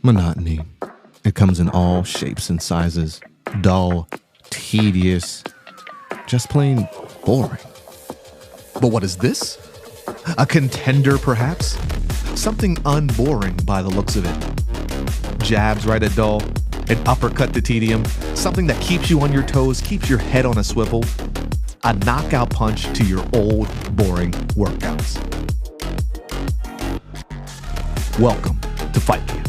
Monotony. It comes in all shapes and sizes. Dull, tedious, just plain boring. But what is this? A contender, perhaps? Something unboring by the looks of it. Jabs right at dull, an uppercut to tedium, something that keeps you on your toes, keeps your head on a swivel, a knockout punch to your old, boring workouts. Welcome to Fight Camp.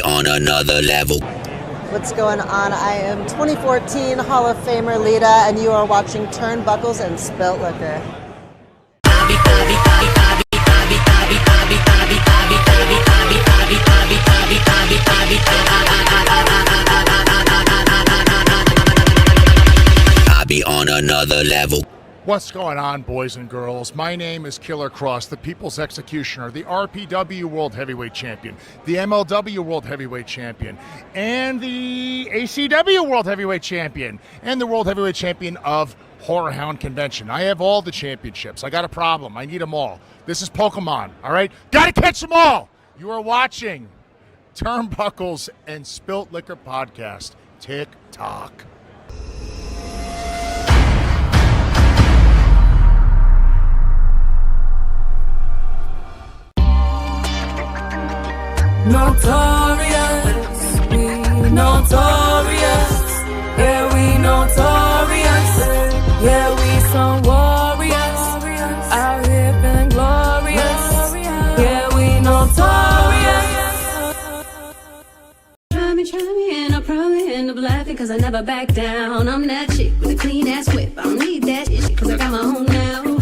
On another level. What's going on? I am 2014 Hall of Famer Lita, and you are watching Turnbuckles and Spilt Liquor. I be on another level. What's going on, boys and girls? My name is Killer Cross, the People's Executioner, the RPW World Heavyweight Champion, the MLW World Heavyweight Champion, and the ACW World Heavyweight Champion, and the World Heavyweight Champion of Horror Hound Convention. I have all the championships. I got a problem. I need them all. This is Pokemon, all right? Gotta catch them all! You are watching Turnbuckles and Spilt Liquor Podcast. Tick-tock. Notorious, we notorious, yeah we notorious, yeah we some warriors, out here feeling glorious, yeah we notorious. Try me, and I'll probably end up laughing cause I never back down. I'm that chick with a clean ass whip, I don't need that shit cause I got my own now.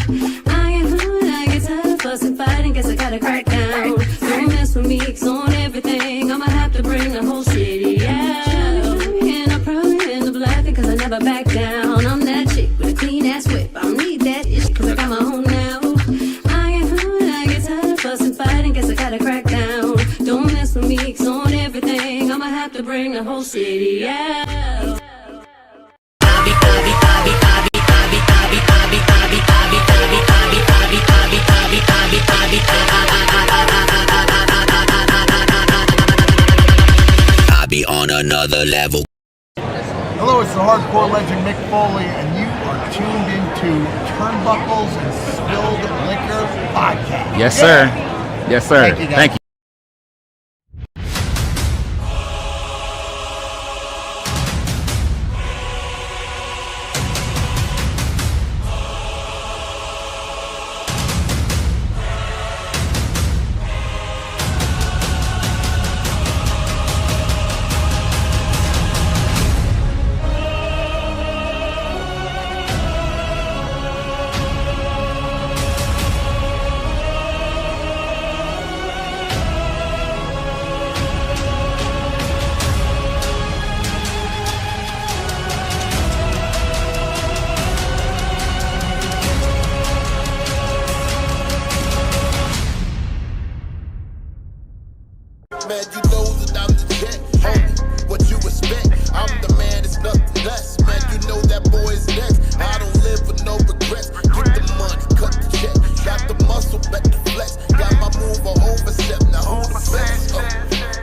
I get hard, I get tired of fussing, fighting, guess I gotta crack down. Don't mess with me, cause on everything I'ma have to bring the whole city out. And I'll probably end up laughing cause I never back down. I'm that chick with a clean ass whip, I don't need that shit cause I got my own now. I get hard, I get tired of fussing, fighting, guess I gotta crack down. Don't mess with me, cause on everything I'ma have to bring the whole city out. I be on another level. Hello, it's the hardcore legend Mick Foley, and you are tuned into Turnbuckles and Spilled Liquor Podcast. Yes, sir. Yes, sir. Thank you, guys. Thank you. Man, you know that I'm the jet, homie. What you expect? I'm the man, it's nothing less. Man, you know that boy is next. I don't live with no regrets. Get the money, cut the check. Got the muscle, bet the flex. Got my move on overstep, now who the best?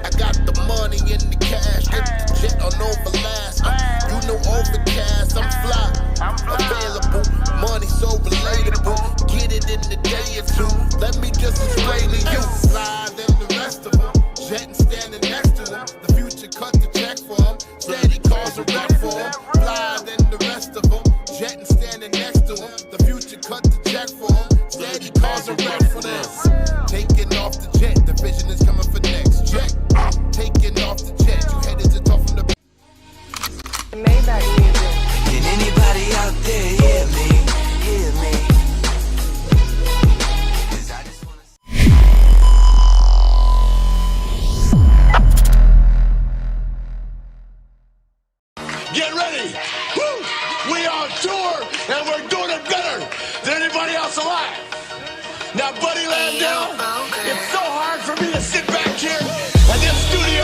I got the money in the cash. Get the jet on overlast. You know overcast, I'm fly. Available, money so relatable. Get it in the day or two. Let me just explain to you. Fly than the rest of them. Jetting standing next to them. The future cut the check for them. Steady calls a rep for them. Fly than the rest of them. Jetting standing next to them. The future cut the check for them. Steady calls a rep for them. Taking off the jet. The vision is coming for next check. Taking off the jet. You headed to talk from the Maybach music. Can anybody out there hear me? Hear me? Get ready! Woo! We are on tour and we're doing it better than anybody else alive. Now It's so hard for me to sit back here in this studio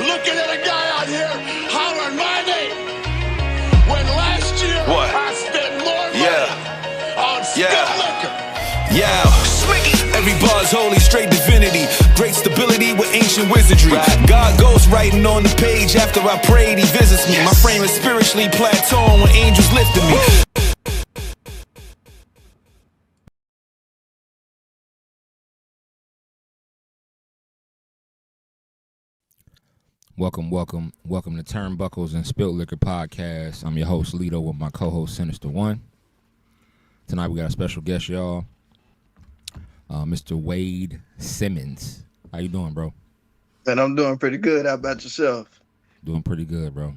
looking at a guy out here hollering my name when last year I spent more money on Spilt liquor. Yeah, every bar's holy, straight divinity. Great stability with ancient wizardry. God goes writing on the page after I prayed, he visits me. My frame is spiritually plateauing when angels lifted me. Welcome to Turnbuckles and Spilt Liquor Podcast. I'm your host, Lito, with my co-host, Sinista1. Tonight we got a special guest, y'all. Mr. Wade Simmons. How you doing, bro? And I'm doing pretty good. How about yourself? Doing pretty good, bro.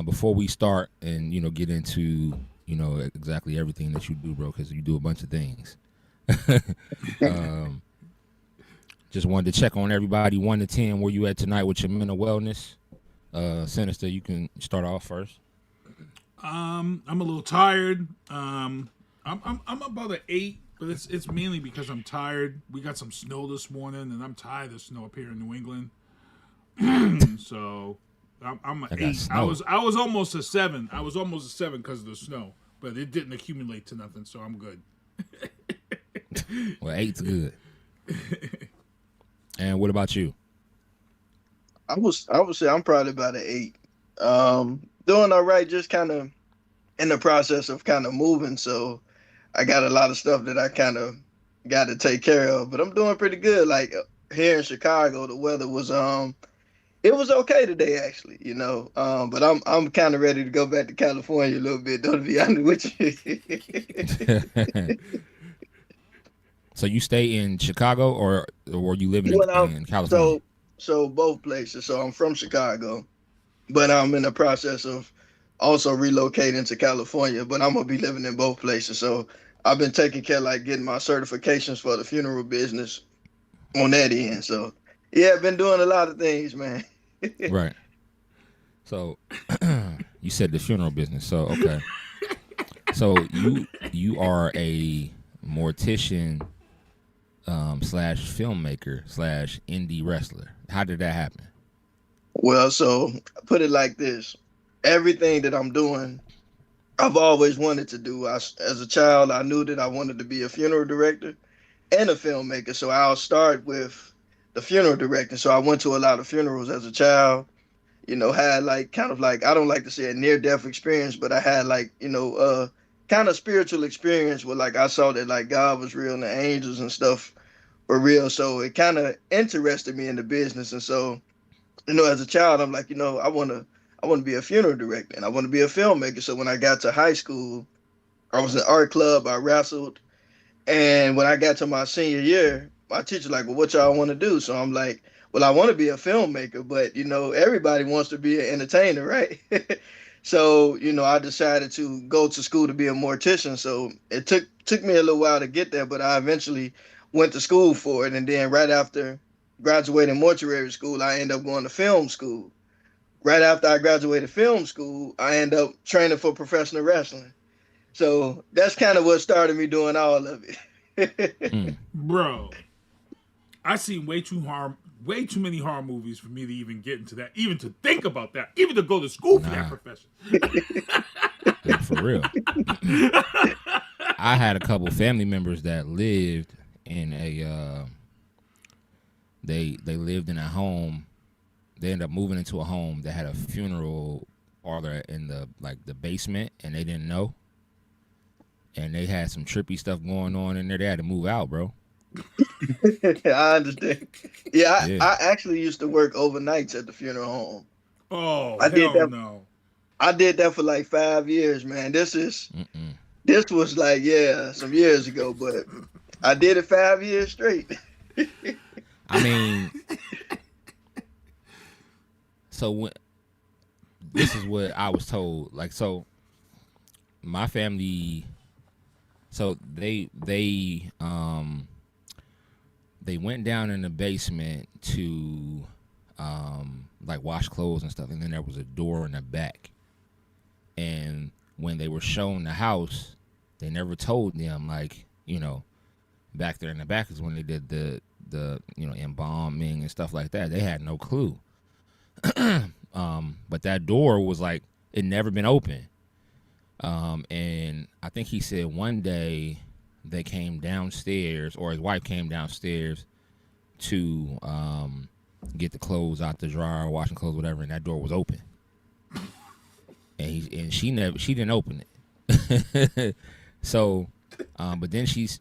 Before we start and, get into, exactly everything that you do, bro, because you do a bunch of things. Just wanted to check on everybody, 1 to 10, where you at tonight with your mental wellness. Sinister, you can start off first. I'm a little tired. I'm about an 8, but it's mainly because I'm tired. We got some snow this morning, and I'm tired of snow up here in New England. So I'm an 8. I was almost a 7. I was almost a 7 because of the snow, but it didn't accumulate to nothing, so I'm good. Well, 8's good. And what about you? I would say I'm probably about an 8. Doing all right, just kind of in the process of kind of moving, so I got a lot of stuff that I kind of got to take care of, but I'm doing pretty good. Like here in Chicago, the weather was it was okay today actually, but I'm kind of ready to go back to California a little bit, though, to be honest with you. So you stay in Chicago or you live in California? So both places. So I'm from Chicago, but I'm in the process of also relocating to California, but I'm going to be living in both places. So I've been taking care, like getting my certifications for the funeral business on that end. So yeah, I've been doing a lot of things, man. Right. So you said the funeral business. So, okay. So you are a mortician / filmmaker / indie wrestler. How did that happen? Well, so put it like this. Everything that I'm doing, I've always wanted to do. As a child, I knew that I wanted to be a funeral director and a filmmaker. So I'll start with the funeral directing. So I went to a lot of funerals as a child, had like kind of like, I don't like to say a near-death experience, but I had like, kind of spiritual experience where like I saw that like God was real and the angels and stuff were real. So it kind of interested me in the business. And so, as a child, I'm like, I want to be a funeral director and I want to be a filmmaker. So when I got to high school, I was in art club, I wrestled. And when I got to my senior year, my teacher like, well, what y'all want to do? So I'm like, well, I want to be a filmmaker, but everybody wants to be an entertainer, right? So, I decided to go to school to be a mortician. So it took me a little while to get there, but I eventually went to school for it. And then right after graduating mortuary school, I ended up going to film school. Right after I graduated film school, I ended up training for professional wrestling. So that's kind of what started me doing all of it. Bro, I seen way too many horror movies for me to even get into that, even to think about that, even to go to school for that profession. Yeah, for real. I had a couple family members that lived in they lived in a home. They ended up moving into a home that had a funeral parlor in the basement, and they didn't know. And they had some trippy stuff going on in there. They had to move out, bro. I understand. Yeah, I actually used to work overnights at the funeral home. Oh, no. I did that for like 5 years, man. This was like, some years ago, but I did it 5 years straight. I mean, so this is what I was told. Like, so my family, so they went down in the basement to wash clothes and stuff, and then there was a door in the back. And when they were shown the house, they never told them back there in the back is when they did the embalming and stuff like that. They had no clue. But that door was like it never been open. And I think he said one day they came downstairs, or his wife came downstairs to get the clothes out the dryer, washing clothes, whatever, and that door was open. And she didn't open it. So, but then she's,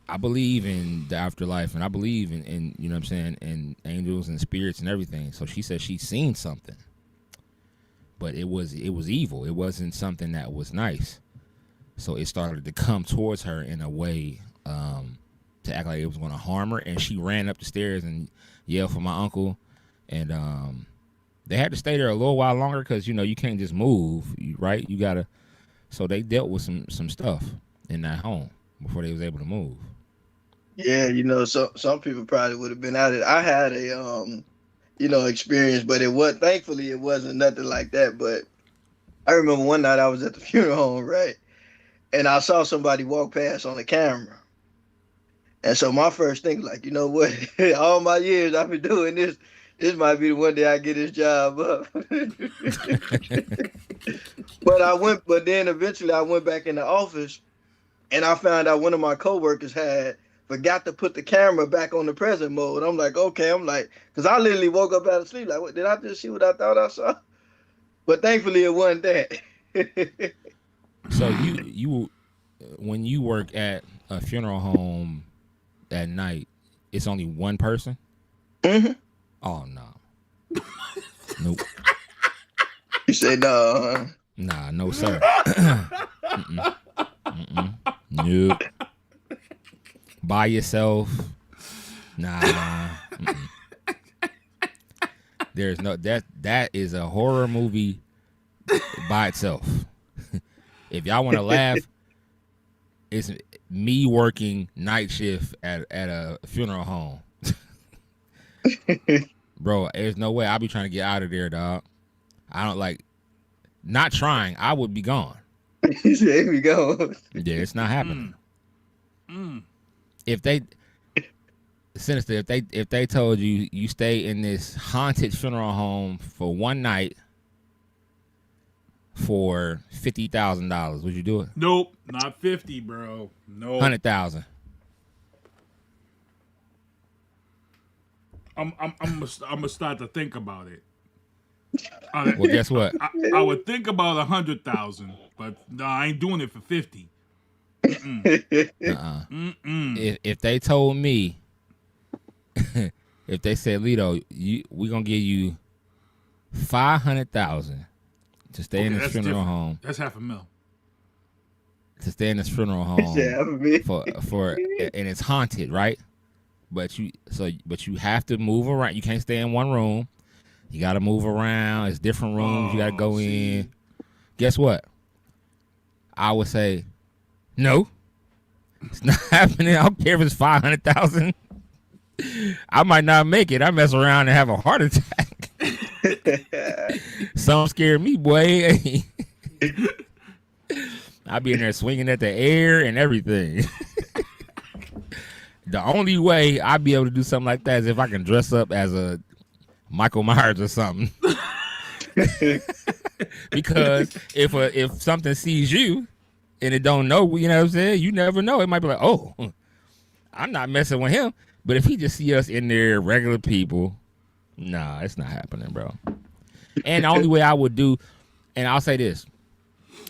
I believe in the afterlife, and I believe in you know what I'm saying, in angels and spirits and everything. So she said she's seen something, but it was evil. It wasn't something that was nice. So it started to come towards her in a way to act like it was going to harm her, and she ran up the stairs and yelled for my uncle, and they had to stay there a little while longer because you can't just move, right? You gotta. So they dealt with some stuff in that home before they was able to move. Yeah, so some people probably would have been at it. I had a experience, but thankfully it wasn't nothing like that. But I remember one night I was at the funeral home, right? And I saw somebody walk past on the camera. And so my first thing, like, you know what? All my years I've been doing this. This might be the one day I get this job up. But then eventually I went back in the office and I found out one of my coworkers had forgot to put the camera back on the present mode. I'm like, okay. Because I literally woke up out of sleep. Like, what, did I just see what I thought I saw? But thankfully it wasn't that. So you when you work at a funeral home at night, it's only one person? Mm-hmm. Oh, no. Nope. You say no, huh? Nah, no, sir. Mm-mm. Mm-mm. Nope. By yourself? Nah. Mm-mm. There's no, that is a horror movie by itself. If y'all want to laugh, it's me working night shift at a funeral home. Bro, there's no way I'll be trying to get out of there, dog. I don't not trying. I would be gone. There we go. Yeah, it's not happening. If they Sinister, if they told you stay in this haunted funeral home for one night for $50,000, would you do it? Nope, not 50, bro. No, 100,000. I'm gonna start to think about it. Well, guess what? I would think about 100,000, but no, I ain't doing it for 50. If they told me, if they said, Lito, we gonna give you 500,000 to stay in this funeral home. That's $500,000. To stay in this funeral home for and it's haunted, right? But you have to move around. You can't stay in one room. You got to move around. It's different rooms. You got to go in. Guess what? I would say, no, it's not happening. I don't care if it's 500,000. I might not make it. I mess around and have a heart attack. Some scare me, boy. I be in there swinging at the air and everything. The only way I'd be able to do something like that is if I can dress up as a Michael Myers or something. Because if something sees you and it don't know, you know what I'm saying? You never know. It might be like, oh, I'm not messing with him. But if he just see us in there, regular people, nah, it's not happening, bro. And the only way I would do, and I'll say this,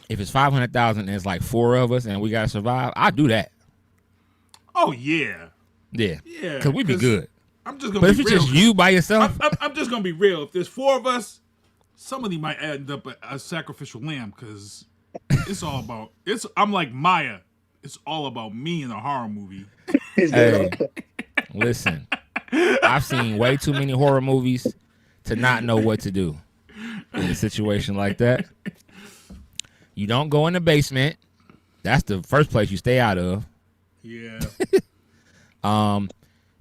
if it's 500,000 and it's like 4 of us and we gotta survive, I'll do that. Oh yeah. Yeah. Yeah. Because we be good. I'm just gonna. But be if it's real, just you by yourself, I'm just gonna be real. If there's 4 of us, somebody might end up a sacrificial lamb because it's all about. I'm like Maya. It's all about me in a horror movie. Hey, listen, I've seen way too many horror movies to not know what to do in a situation like that. You don't go in the basement. That's the first place you stay out of. Yeah.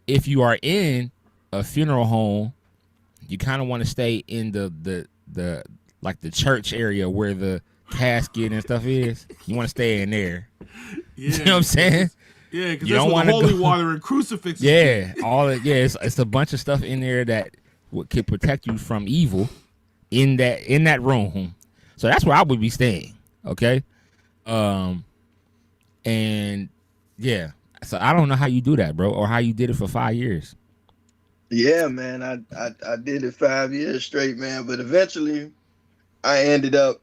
If you are in a funeral home, you kind of want to stay in the like the church area where the casket and stuff is. You want to stay in there. Yeah. You know what I'm saying? Yeah, because You that's don't where the wanna holy go- water and crucifixes. Yeah, it's a bunch of stuff in there that could protect you from evil in that room. So that's where I would be staying. Okay, and yeah, so I don't know how you do that, bro, or how you did it for 5 years. Yeah, man. I did it 5 years straight, man. But eventually, I ended up,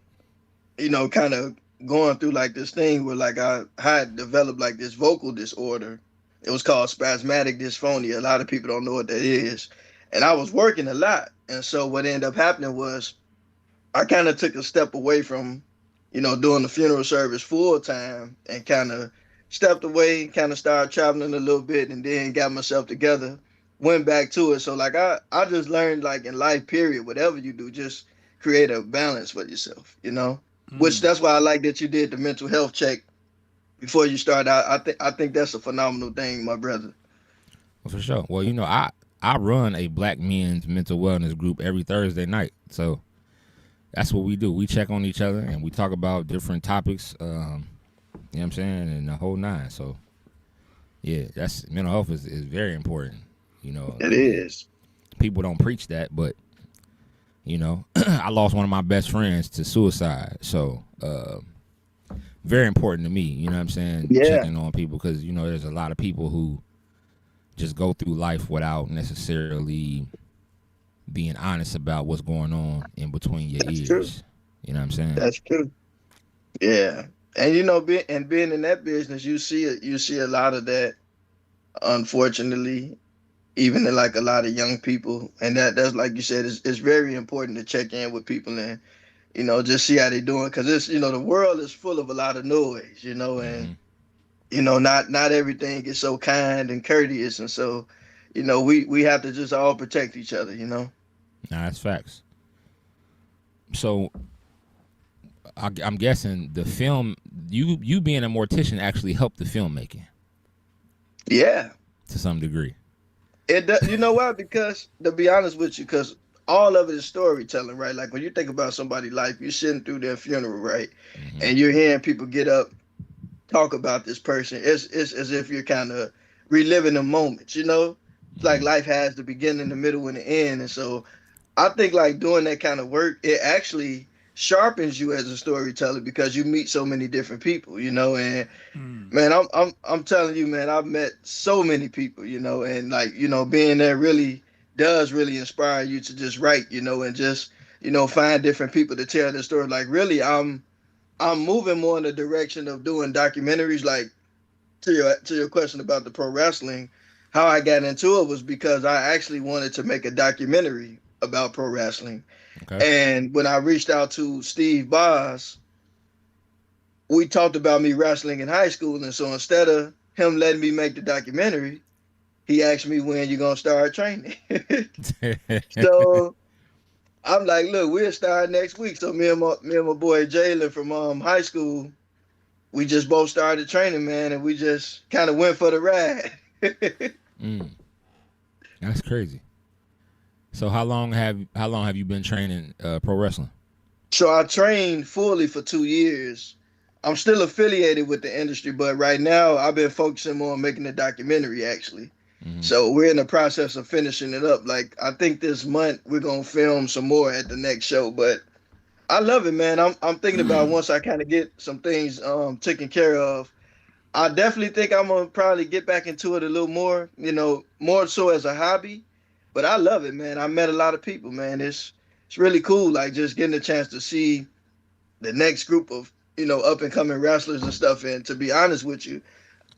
kind of going through like this thing where like I had developed like this vocal disorder. It was called spasmodic dysphonia. A lot of people don't know what that is. And I was working a lot. And so what ended up happening was I kind of took a step away from, doing the funeral service full time and kind of stepped away, kind of started traveling a little bit and then got myself together, went back to it. So like I just learned like in life, period, whatever you do, just create a balance for yourself, which that's why I like that you did the mental health check before you start out. I think that's a phenomenal thing, my brother. For sure. Well, I run a black men's mental wellness group every Thursday night. So that's what we do. We check on each other and we talk about different topics. You know what I'm saying? And the whole nine. So yeah, that's mental health is very important. It is. People don't preach that, but I lost one of my best friends to suicide. So very important to me. You know what I'm saying? Yeah. Checking on people because there's a lot of people who just go through life without necessarily being honest about what's going on in between your ears. True. You know what I'm saying? That's true. Yeah. And being in that business, you see a lot of that, unfortunately, even in like a lot of young people. And that's like you said, it's very important to check in with people and just see how they're doing, because it's the world is full of a lot of noise, and not everything is so kind and courteous, and so we have to just all protect each other. Nah, that's facts. So I'm guessing the film, you being a mortician actually helped the filmmaking. Yeah, to some degree. It does. You know why? Because to be honest with you, because all of it is storytelling, right? Like when you think about somebody's life, you're sitting through their funeral, right? Mm-hmm. And you're hearing people get up, talk about this person. It's as if you're kind of reliving the moments, It's like life has the beginning, the middle, and the end. And so I think like doing that kind of work, it actually sharpens you as a storyteller because you meet so many different people, and man, I'm telling you, man, I've met so many people, and like, being there really does really inspire you to just write, and just, find different people to tell their story. Like really, I'm moving more in the direction of doing documentaries. Like to your question about the pro wrestling, how I got into it was because I actually wanted to make a documentary about pro wrestling. Okay. And when I reached out to Steve Boz, we talked about me wrestling in high school. And so instead of him letting me make the documentary, he asked me when you're going to start training. So I'm like, look, we'll start next week. So me and my boy Jalen from high school, we just both started training, man. And we just kind of went for the ride. That's crazy. So how long have you been training pro wrestling? So I trained fully for 2 years. I'm still affiliated with the industry, but right now I've been focusing more on making a documentary, actually. Mm-hmm. So we're in the process of finishing it up. Like I think this month we're gonna film some more at the next show. But I love it, man. I'm thinking about once I kind of get some things taken care of, I definitely think I'm gonna probably get back into it a little more. More so as a hobby. But I love it, man. I met a lot of people, man. It's really cool, like just getting a chance to see the next group of, up and coming wrestlers and stuff. And to be honest with you,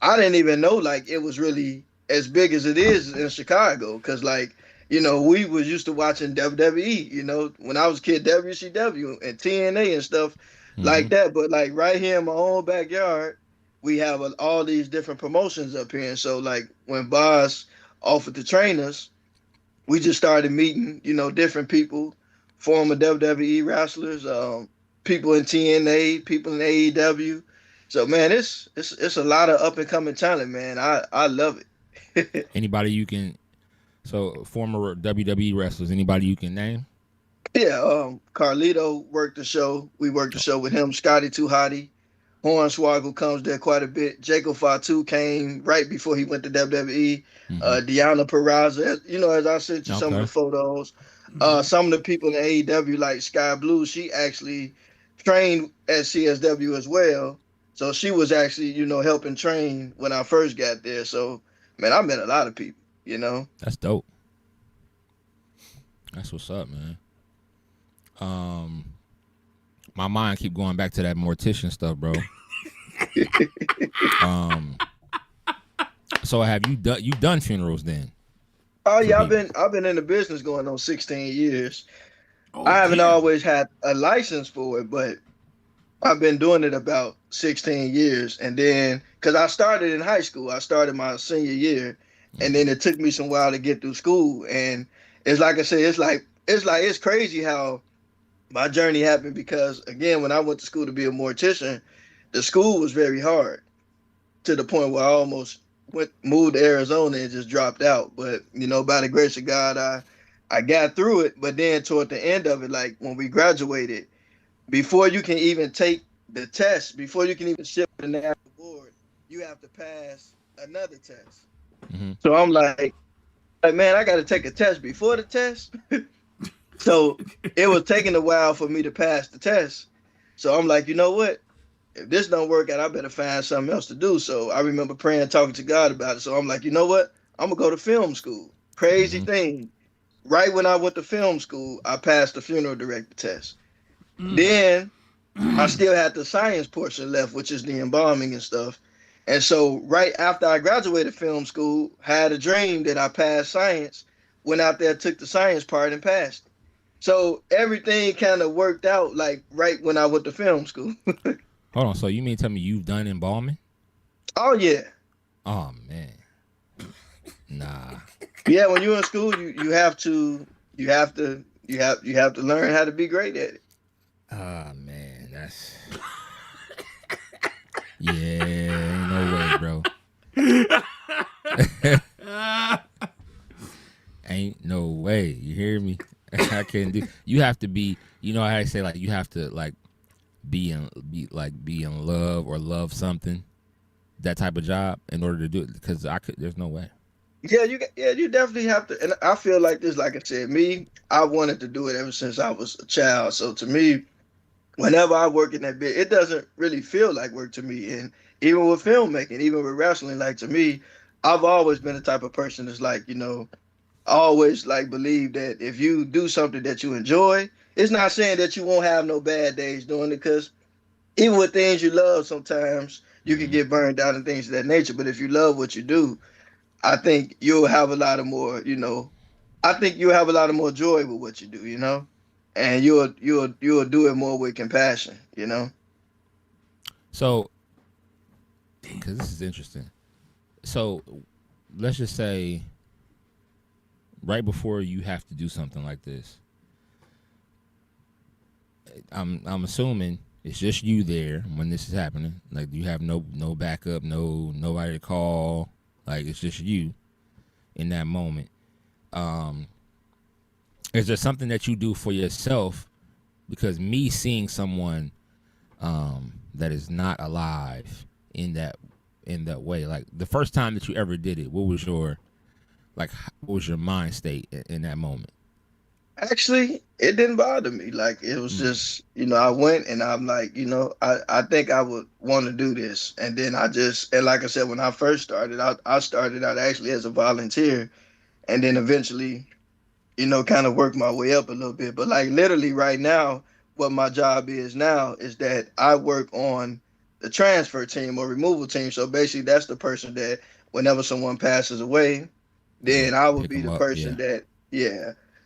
I didn't even know like it was really as big as it is in Chicago. Cause like, we was used to watching WWE, when I was a kid, WCW and TNA and stuff like that. But like right here in my own backyard, we have all these different promotions up here. And so like when Boz offered to train us, we just started meeting, different people, former WWE wrestlers, people in TNA, people in AEW. So man, it's a lot of up and coming talent, man. I love it. Anybody you can, so former WWE wrestlers, anybody you can name? Yeah, Carlito worked the show. We worked the show with him. Scotty Too Hottie, Hornswoggle comes there quite a bit. Jacob Fatu came right before he went to WWE. Deanna Peraza, as I sent you some of the photos. Some of the people in AEW, like Sky Blue, she actually trained at CSW as well. So she was actually, helping train when I first got there. So, man, I met a lot of people, That's dope. That's what's up, man. My mind keep going back to that Mortician stuff, bro. So have you done funerals then? Oh yeah, I've been in the business going on 16 years. I haven't always had a license for it, but I've been doing it about 16 years. And then, because I started in high school, I started my senior year, and then it took me some while to get through school. And it's like I said, it's crazy how my journey happened, because again, when I went to school to be a mortician, the school was very hard to the point where I almost moved to Arizona and just dropped out. But by the grace of God, I got through it. But then toward the end of it, like when we graduated, before you can even take the test, before you can even sit with the national board, you have to pass another test. So I'm like, man, I got to take a test before the test. So it was taking a while for me to pass the test. So I'm like, you know what? If this don't work out, I better find something else to do. So I remember praying, talking to God about it. So I'm like, you know what? I'm going to go to film school. Crazy thing. Right when I went to film school, I passed the funeral director test. Then I still had the science portion left, which is the embalming and stuff. And so right after I graduated film school, had a dream that I passed science, went out there, took the science part and passed it. So everything kind of worked out like right when I went to film school. Hold on, so you mean tell me you've done embalming? Oh yeah. Oh man. Nah. Yeah, when you're in school, you have to learn how to be great at it. Oh man, that's ain't no way, bro. Ain't no way. You hear me? I can't do. You have to be. You know how I say, like, you have to like be in love or love something, that type of job, in order to do it. Because there's no way. Yeah, you definitely have to. And I feel like this, like I said, I wanted to do it ever since I was a child. So to me, whenever I work in that bit, it doesn't really feel like work to me. And even with filmmaking, even with wrestling, like to me, I've always been the type of person that's like, always like believe that if you do something that you enjoy, it's not saying that you won't have no bad days doing it, because even with things you love, sometimes you can get burned out and things of that nature. But if you love what you do, I think you'll have a lot of more, I think you'll have a lot of more joy with what you do, and you'll do it more with compassion, So, because this is interesting. So, let's just say, right before you have to do something like this, I'm assuming it's just you there when this is happening. Like, you have no backup, nobody to call. Like, it's just you in that moment. Is there something that you do for yourself? Because me seeing someone that is not alive in that way, like the first time that you ever did it, what was your mind state in that moment? Actually, it didn't bother me. Like, it was just, I went and I'm like, I think I would want to do this. And then and like I said, when I first started, I started out actually as a volunteer, and then eventually, kind of worked my way up a little bit. But like literally right now, what my job is now is that I work on the transfer team or removal team. So basically that's the person that whenever someone passes away, then I would be the person that,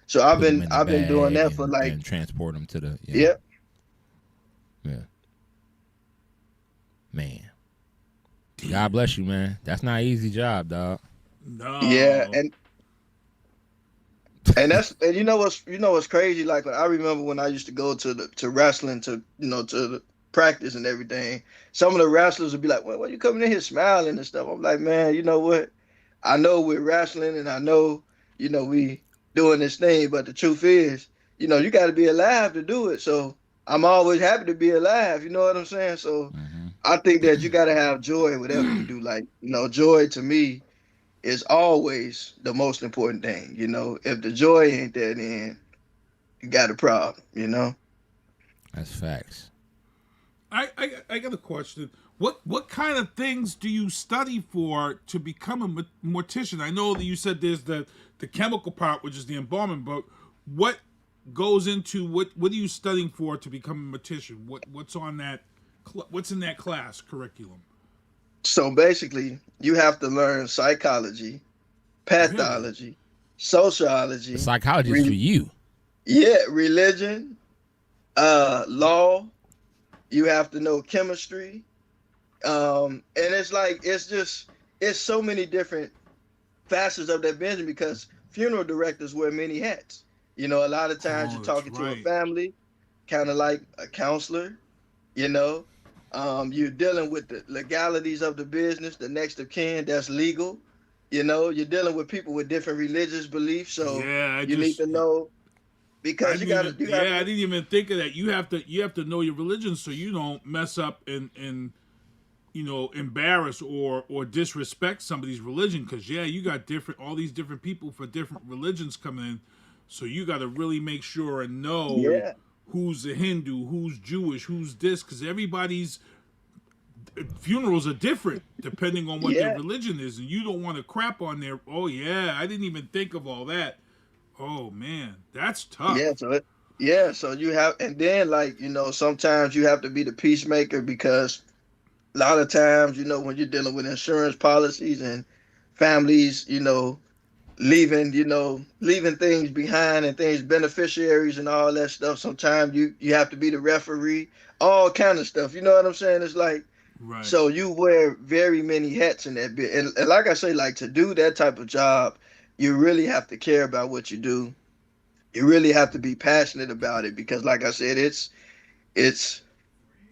So I've been doing that for like, and transport them to the yeah. Man, God bless you, man. That's not an easy job, dog. No. Yeah, and you know what's crazy? Like, I remember when I used to go to wrestling to the practice and everything. Some of the wrestlers would be like, "Well, why you coming in here smiling and stuff?" I'm like, man, you know what? I know we're wrestling and I know we doing this thing, but the truth is, you got to be alive to do it. So I'm always happy to be alive. You know what I'm saying? So I think that you got to have joy in whatever you do. Like, joy to me is always the most important thing. If the joy ain't there, then you got a problem. That's facts. I got a question. What kind of things do you study for to become a mortician? I know that you said there's the chemical part, which is the embalming, but what goes into what are you studying for to become a mortician? What's on that? What's in that class curriculum? So basically, you have to learn psychology, pathology, sociology. The psychology is for you. Yeah, religion, law. You have to know chemistry. And it's so many different facets of that business because funeral directors wear many hats. A lot of times you're talking to a family, kind of like a counselor. You're dealing with the legalities of the business, the next of kin that's legal. You're dealing with people with different religious beliefs, so you need to know because I didn't even think of that. You have to know your religion so you don't mess up and embarrass or disrespect somebody's religion because you got all these different people for different religions coming in, so you got to really make sure and know who's a Hindu, who's Jewish, who's this, because everybody's funerals are different depending on what their religion is, and you don't want to crap on their. Oh yeah, I didn't even think of all that. Oh man, that's tough. So you have, and then sometimes you have to be the peacemaker because a lot of times, when you're dealing with insurance policies and families, leaving things behind and things, beneficiaries and all that stuff. Sometimes you have to be the referee, all kind of stuff. You know what I'm saying? It's like, so you wear very many hats in that bit. And like I say, like to do that type of job, you really have to care about what you do. You really have to be passionate about it because like I said,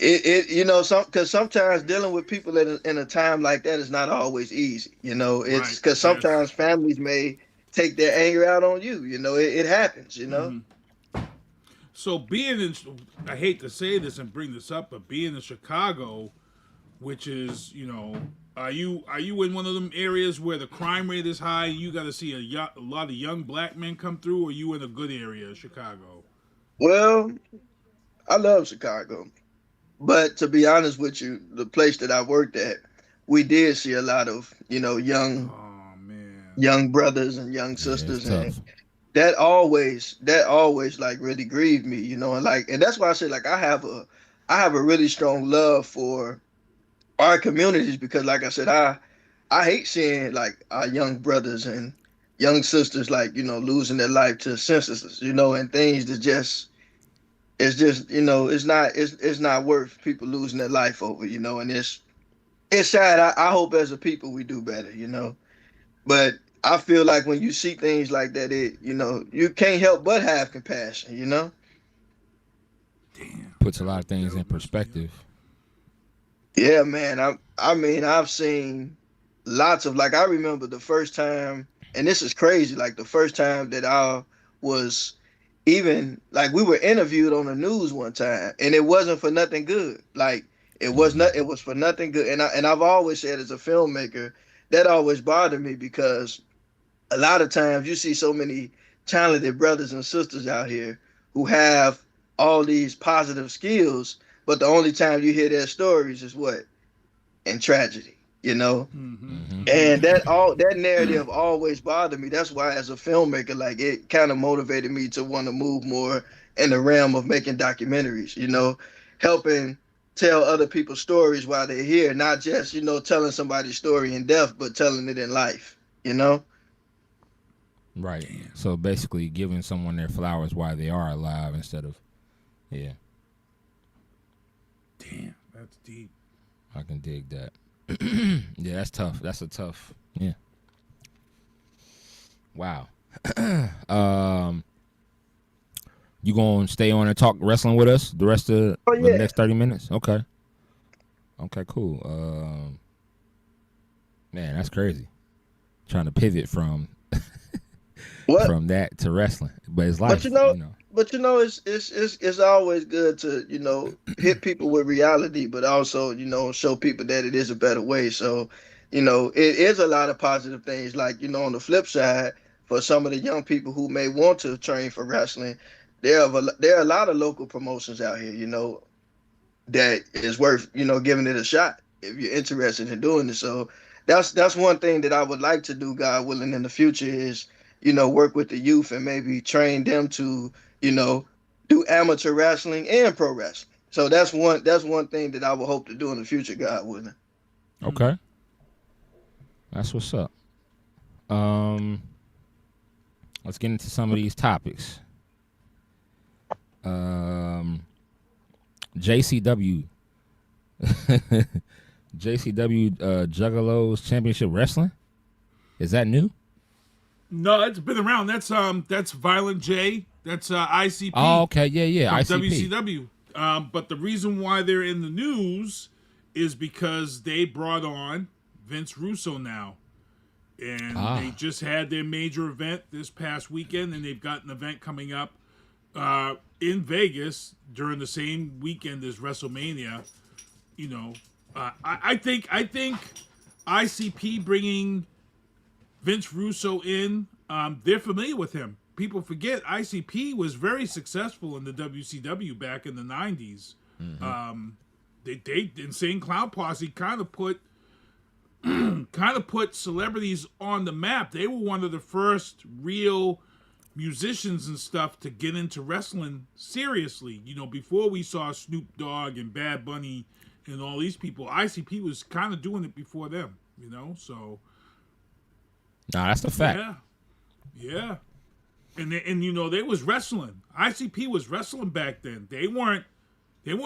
because sometimes dealing with people in a time like that is not always easy. It's because sometimes families may take their anger out on you. It happens. Mm-hmm. So being in, I hate to say this and bring this up, but being in Chicago, which is are you in one of them areas where the crime rate is high? You got to see a lot of young black men come through, or are you in a good area of Chicago? Well, I love Chicago. But to be honest with you, the place that I worked at, we did see a lot of, young brothers and young sisters. And that always like really grieved me, and that's why I say like I have a really strong love for our communities because like I said, I hate seeing like our young brothers and young sisters like, losing their life to senselessness, and things that just it's just, it's not worth people losing their life over, and it's sad. I hope as a people we do better, but I feel like when you see things like that, you can't help but have compassion, Damn. Puts a lot of things in perspective. Yeah, man. I've seen lots of, I remember the first time, and this is crazy, like the first time that I was even we were interviewed on the news one time and it wasn't for nothing good. It was for nothing good. And I've always said as a filmmaker, that always bothered me because a lot of times you see so many talented brothers and sisters out here who have all these positive skills, but the only time you hear their stories is what? In tragedy. Mm-hmm. And that narrative always bothered me. That's why as a filmmaker, it kind of motivated me to want to move more in the realm of making documentaries, helping tell other people's stories while they're here, not just, telling somebody's story in death, but telling it in life, Right. So basically giving someone their flowers while they are alive instead of, Damn, that's deep. I can dig that. Yeah, that's tough. That's a tough. Yeah. Wow. You gonna stay on and talk wrestling with us the rest of the next 30 minutes? Okay. Okay, cool. Man, that's crazy. Trying to pivot from from that to wrestling, but it's life. But but you know, it's always good to, you know, hit people with reality, but also, you know, show people that it is a better way. So, you know, it is a lot of positive things. Like, you know, on the flip side, for some of the young people who may want to train for wrestling, there are a lot of local promotions out here, you know, that is worth, you know, giving it a shot if you're interested in doing it. So that's one thing that I would like to do, God willing, in the future is, you know, work with the youth and maybe train them to, you know, do amateur wrestling and pro wrestling. So that's one thing that I would hope to do in the future, God willing. Okay. That's what's up. Let's get into some of these topics. JCW Juggalos Championship Wrestling, is that new? No, it's been around. That's Violent J. That's ICP. Oh, okay, yeah, from ICP. WCW. But the reason why they're in the news is because they brought on Vince Russo now, and they just had their major event this past weekend, and they've got an event coming up in Vegas during the same weekend as WrestleMania. You know, I think ICP bringing Vince Russo in, they're familiar with him. People forget ICP was very successful in the WCW back in the 90s. Mm-hmm. They Insane Clown Posse kind of put celebrities on the map. They were one of the first real musicians and stuff to get into wrestling seriously. You know, before we saw Snoop Dogg and Bad Bunny and all these people, ICP was kind of doing it before them, you know, so. Nah, that's the fact. Yeah. And you know, they was wrestling. ICP was wrestling back then. They weren't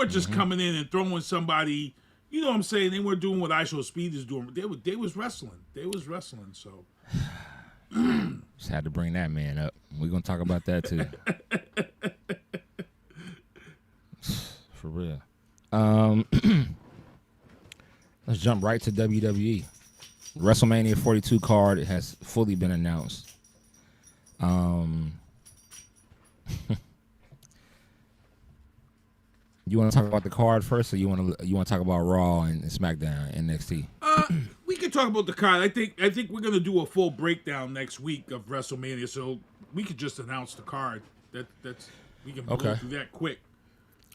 just coming in and throwing somebody, you know what I'm saying? They weren't doing what I Show Speed is doing. They was wrestling. So. Just had to bring that man up. We're going to talk about that too. For real. Let's jump right to WWE. WrestleMania 42 card has fully been announced. You want to talk about the card first, or you want to talk about Raw and SmackDown, NXT? We can talk about the card. I think we're gonna do a full breakdown next week of WrestleMania, so we could just announce the card. That's we can go through that quick.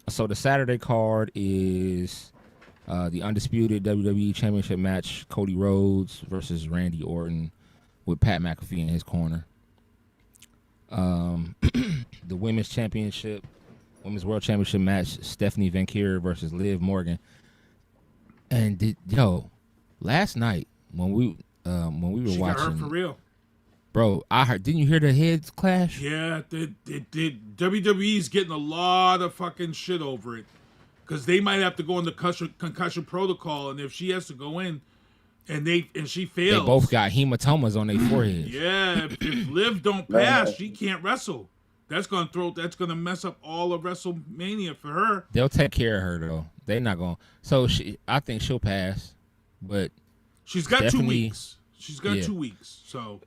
So the Saturday card is the undisputed WWE Championship match: Cody Rhodes versus Randy Orton, with Pat McAfee in his corner. The Women's World Championship match: Stephanie Vaquer versus Liv Morgan. And last night when we were she watching, got hurt for real, bro. I heard. Didn't you hear the heads clash? Yeah, WWE's getting a lot of fucking shit over it because they might have to go into concussion protocol, and if she has to go in, and she fails, they both got hematomas on their foreheads. Yeah, if Liv don't pass, she can't wrestle. That's gonna mess up all of WrestleMania for her. They'll take care of her though. They're not gonna. So I think she'll pass, but she's got 2 weeks. She's got 2 weeks. So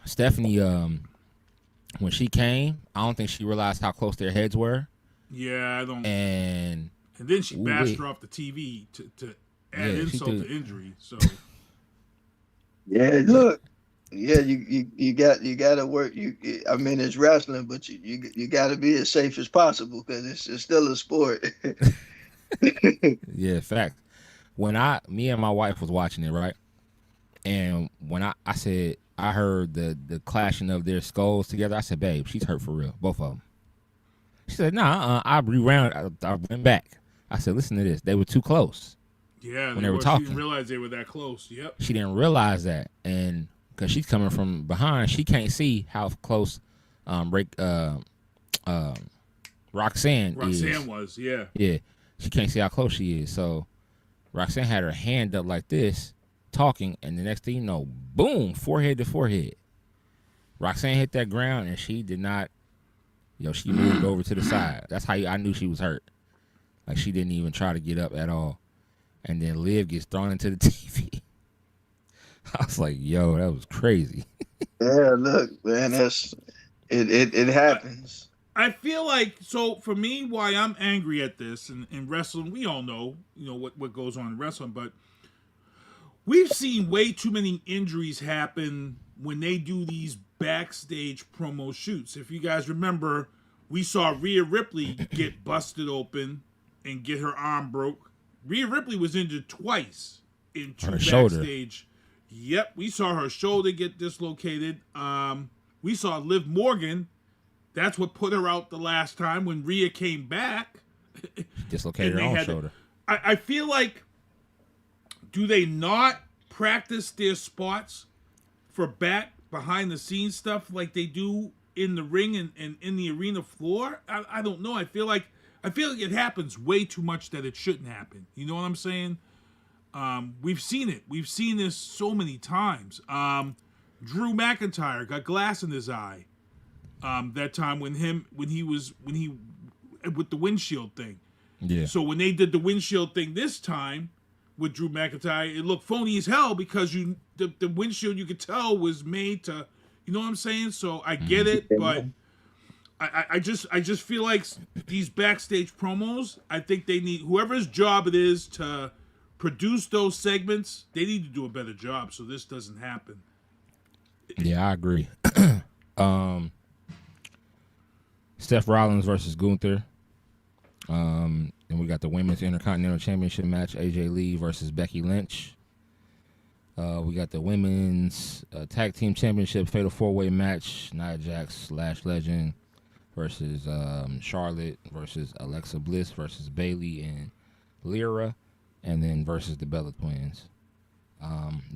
Stephanie, when she came, I don't think she realized how close their heads were. Yeah, I don't. And then she bashed her off the TV to add insult to injury. So yeah, look. Yeah, you got to work. I mean, it's wrestling, but you got to be as safe as possible because it's still a sport. Yeah, fact. When me and my wife was watching it, right, and when I said I heard the clashing of their skulls together, I said, "Babe, she's hurt for real, both of them." She said, "Nah, I rewound. I went back." I said, "Listen to this. They were too close." Yeah, when they were talking, she didn't realize they were that close. Yep. She didn't realize that, and because she's coming from behind, she can't see how close Roxanne is. Was, yeah. Yeah, she can't see how close she is. So Roxanne had her hand up like this, talking, and the next thing you know, boom, forehead to forehead. Roxanne hit that ground, and she did not, she moved over to the side. That's how I knew she was hurt. Like, she didn't even try to get up at all. And then Liv gets thrown into the TV. I was like, yo, that was crazy. Yeah, look, man, it happens. I feel like, so for me, why I'm angry at this, and in wrestling, we all know, what goes on in wrestling, but we've seen way too many injuries happen when they do these backstage promo shoots. If you guys remember, we saw Rhea Ripley get busted open and get her arm broke. Rhea Ripley was injured twice in two backstage. Shoulder. Yep, we saw her shoulder get dislocated. We saw Liv Morgan. That's what put her out the last time when Rhea came back. Dislocated her own shoulder. I feel like, do they not practice their spots for back behind the scenes stuff like they do in the ring and in the arena floor? I don't know. I feel like it happens way too much that it shouldn't happen. You know what I'm saying? We've seen it. We've seen this so many times. Drew McIntyre got glass in his eye. That time with the windshield thing. Yeah. So when they did the windshield thing this time with Drew McIntyre, it looked phony as hell because the windshield, you could tell, was made to, you know what I'm saying? So I get it, but I just feel like these backstage promos, I think they need, whoever's job it is to produce those segments, they need to do a better job so this doesn't happen. Yeah, I agree. Seth Rollins versus Gunther. And we got the Women's Intercontinental Championship match, AJ Lee versus Becky Lynch. We got the Women's Tag Team Championship Fatal 4-Way match, Nia Jax / Legend versus Charlotte versus Alexa Bliss versus Bayley and Lyra, and then versus the Bella Twins.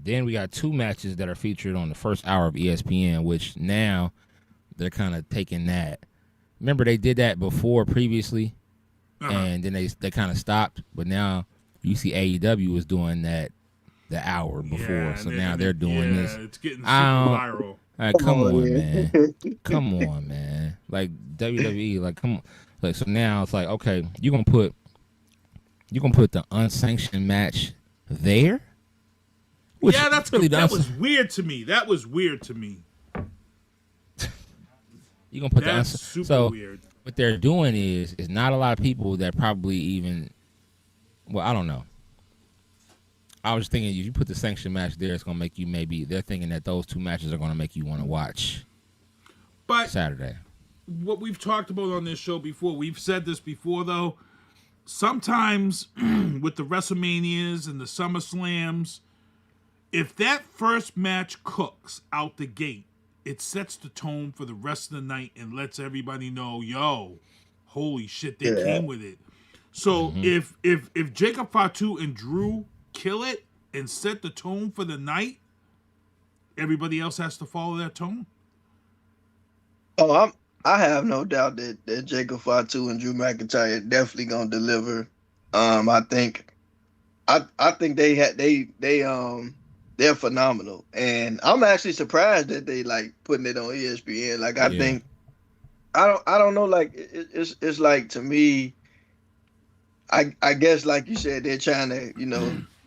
Then we got two matches that are featured on the first hour of ESPN, which now they're kind of taking that. Remember, they did that before previously, and then they kind of stopped. But now you see AEW was doing that the hour before, so now they're doing this. It's getting super viral. Come on, man. Come on, man. Like WWE, like come on. Like, so now it's like, okay, you're gonna put the unsanctioned match there. Which that's really that was weird to me. That was weird to me. You're gonna put that's super weird. What they're doing is not a lot of people that probably even. Well, I don't know. I was thinking if you put the sanctioned match there, it's gonna make you they're thinking that those two matches are gonna make you want to watch. But Saturday. What we've talked about on this show before, we've said this before though. Sometimes with the WrestleManias and the SummerSlams, if that first match cooks out the gate, it sets the tone for the rest of the night and lets everybody know, yo, holy shit, they came with it. So if Jacob Fatu and Drew kill it and set the tone for the night, everybody else has to follow that tone. Oh, I have no doubt that Jacob Fatu and Drew McIntyre are definitely gonna deliver. I think they're phenomenal, and I'm actually surprised that they like putting it on ESPN. Like I think I don't know. Like it's like, to me, I guess like you said, they're trying to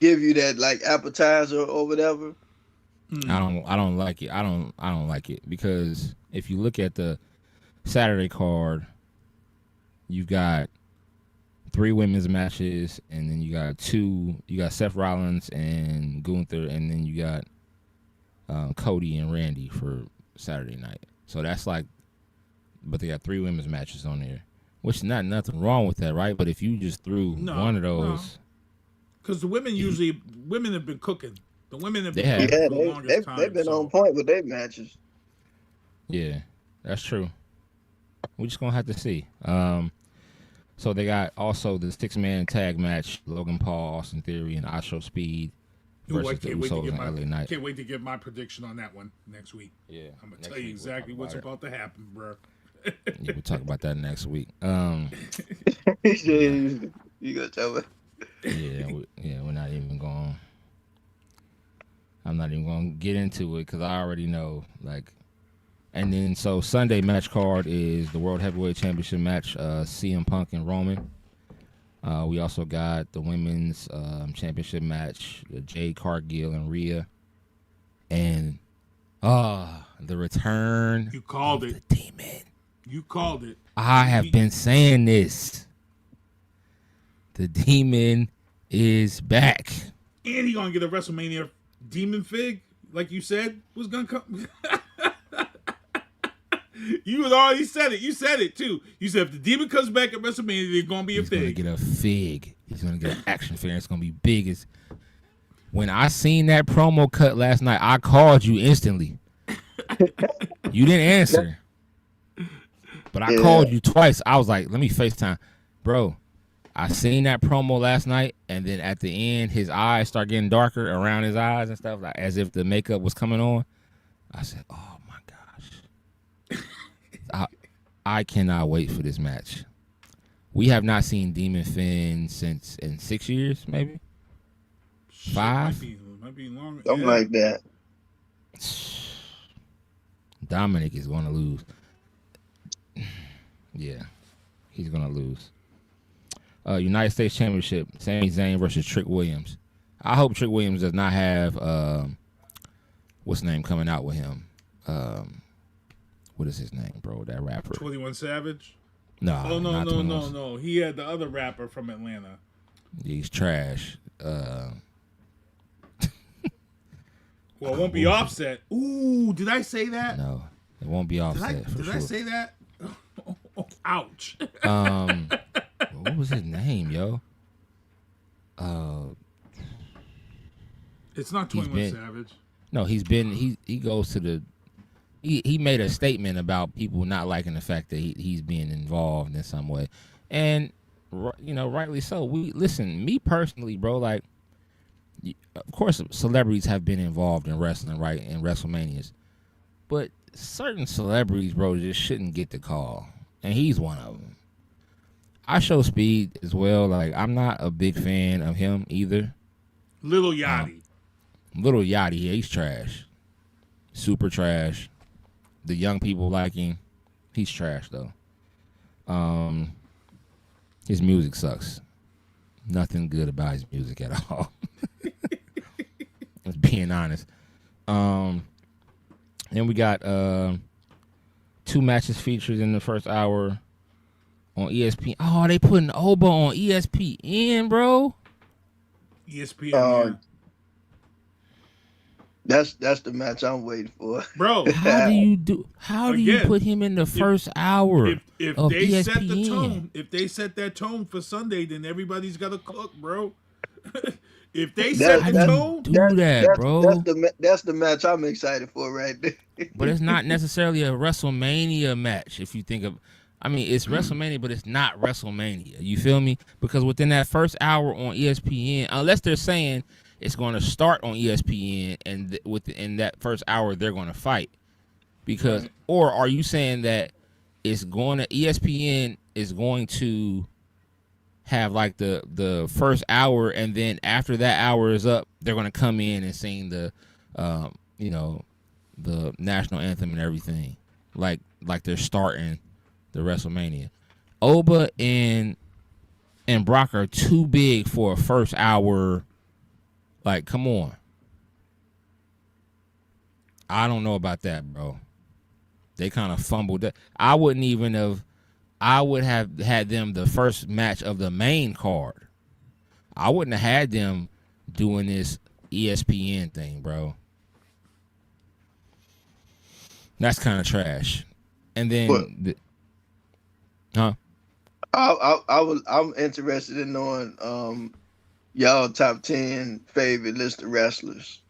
give you that like appetizer or whatever. I don't like it. I don't like it because if you look at the Saturday card, you've got 3 women's matches, and then you got Seth Rollins and Gunther, and then you got Cody and Randy for Saturday night. So that's like, but they got 3 women's matches on there, which is nothing wrong with that, right? But if you just threw one of those, because the women have been cooking. The women have been cooking for the longest time. They've been on point with their matches. Yeah, that's true. We're just gonna have to see. So they got also the 6-man tag match: Logan Paul, Austin Theory, and Astro Speed versus the Usos and LA Knight. Can't wait to get my prediction on that one next week. Yeah, I'm gonna tell you exactly what's about to happen, bro. Yeah, we'll talk about that next week. You gonna tell me? We're not even going. I'm not even going to get into it because I already know. Like, and then so Sunday match card is the World Heavyweight Championship match, CM Punk and Roman. We also got the women's championship match, Jade Cargill and Rhea, and the return. You called of it. The Demon. You called it. I have been saying this. The Demon is back. And he gonna get a WrestleMania Demon Fig, like you said was gonna come. You had already said it. You said it too. You said if the Demon comes back at WrestleMania, there's gonna be a fig. He's gonna get a fig. He's gonna get an action figure. It's gonna be big as. When I seen that promo cut last night, I called you instantly. You didn't answer, but I called you twice. I was like, "Let me FaceTime, bro." I seen that promo last night, and then at the end, his eyes start getting darker around his eyes and stuff, like as if the makeup was coming on. I said, "Oh my gosh, I cannot wait for this match." We have not seen Demon Finn since in 6 years, maybe 5. Might be longer. Something like that. Dominic is going to lose. Yeah, he's going to lose. United States Championship, Sami Zayn versus Trick Williams. I hope Trick Williams does not have what's his name coming out with him. What is his name, bro? That rapper. 21 Savage? No. Oh, no. He had the other rapper from Atlanta. He's trash. Well, it won't be Offset. Ooh, did I say that? No, it won't be Offset. Did I say that? Ouch. What was his name, yo? It's not 21 Savage. No, he goes to the. He made a statement about people not liking the fact that he's being involved in some way, and rightly so. Me personally, bro. Like, of course, celebrities have been involved in wrestling, right, in WrestleManias, but certain celebrities, bro, just shouldn't get the call, and he's one of them. I show Speed as well. Like, I'm not a big fan of him either. Little Yachty. Yeah, he's trash. Super trash. The young people like him. He's trash, though. His music sucks. Nothing good about his music at all. Just being honest. Then we got 2 matches featured in the first hour on ESPN. Oh, they putting Oba on ESPN, bro. ESPN. That's the match I'm waiting for, bro. How do you put him in the first hour if of they ESPN? set the tone? If they set that tone for Sunday, then everybody's got to cook, bro. If they set the tone, bro. That's the match I'm excited for right there. But it's not necessarily a WrestleMania match. If you think of, it's WrestleMania, but it's not WrestleMania. You feel me? Because within that first hour on ESPN, unless they're saying it's going to start on ESPN, and within that first hour they're going to fight, because, or are you saying that ESPN is going to have like the first hour, and then after that hour is up, they're going to come in and sing the the national anthem and everything, like they're starting the WrestleMania. Oba and Brock are too big for a first hour. Like, come on. I don't know about that, bro. They kind of fumbled that. I would have had them the first match of the main card. I wouldn't have had them doing this ESPN thing, bro. That's kind of trash. And then, I'm interested in knowing y'all top 10 favorite list of wrestlers.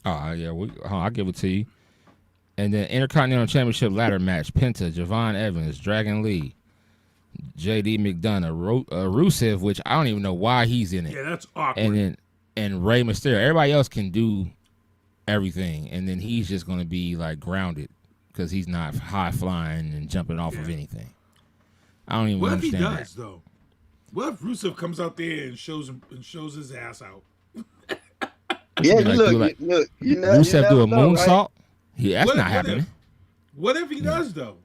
Oh yeah, I'll give it to you. And then Intercontinental Championship ladder match: Penta, Javon Evans, Dragon Lee, JD McDonough, Rusev, which I don't even know why he's in it. Yeah, that's awkward. And Rey Mysterio. Everybody else can do everything, and then he's just going to be like grounded because he's not high flying and jumping off of anything. I don't even understand that. What if he does though? What if Rusev comes out there and shows his ass out? Yeah, look. Rusev do a moonsault. Right? That's not happening. What if he does though?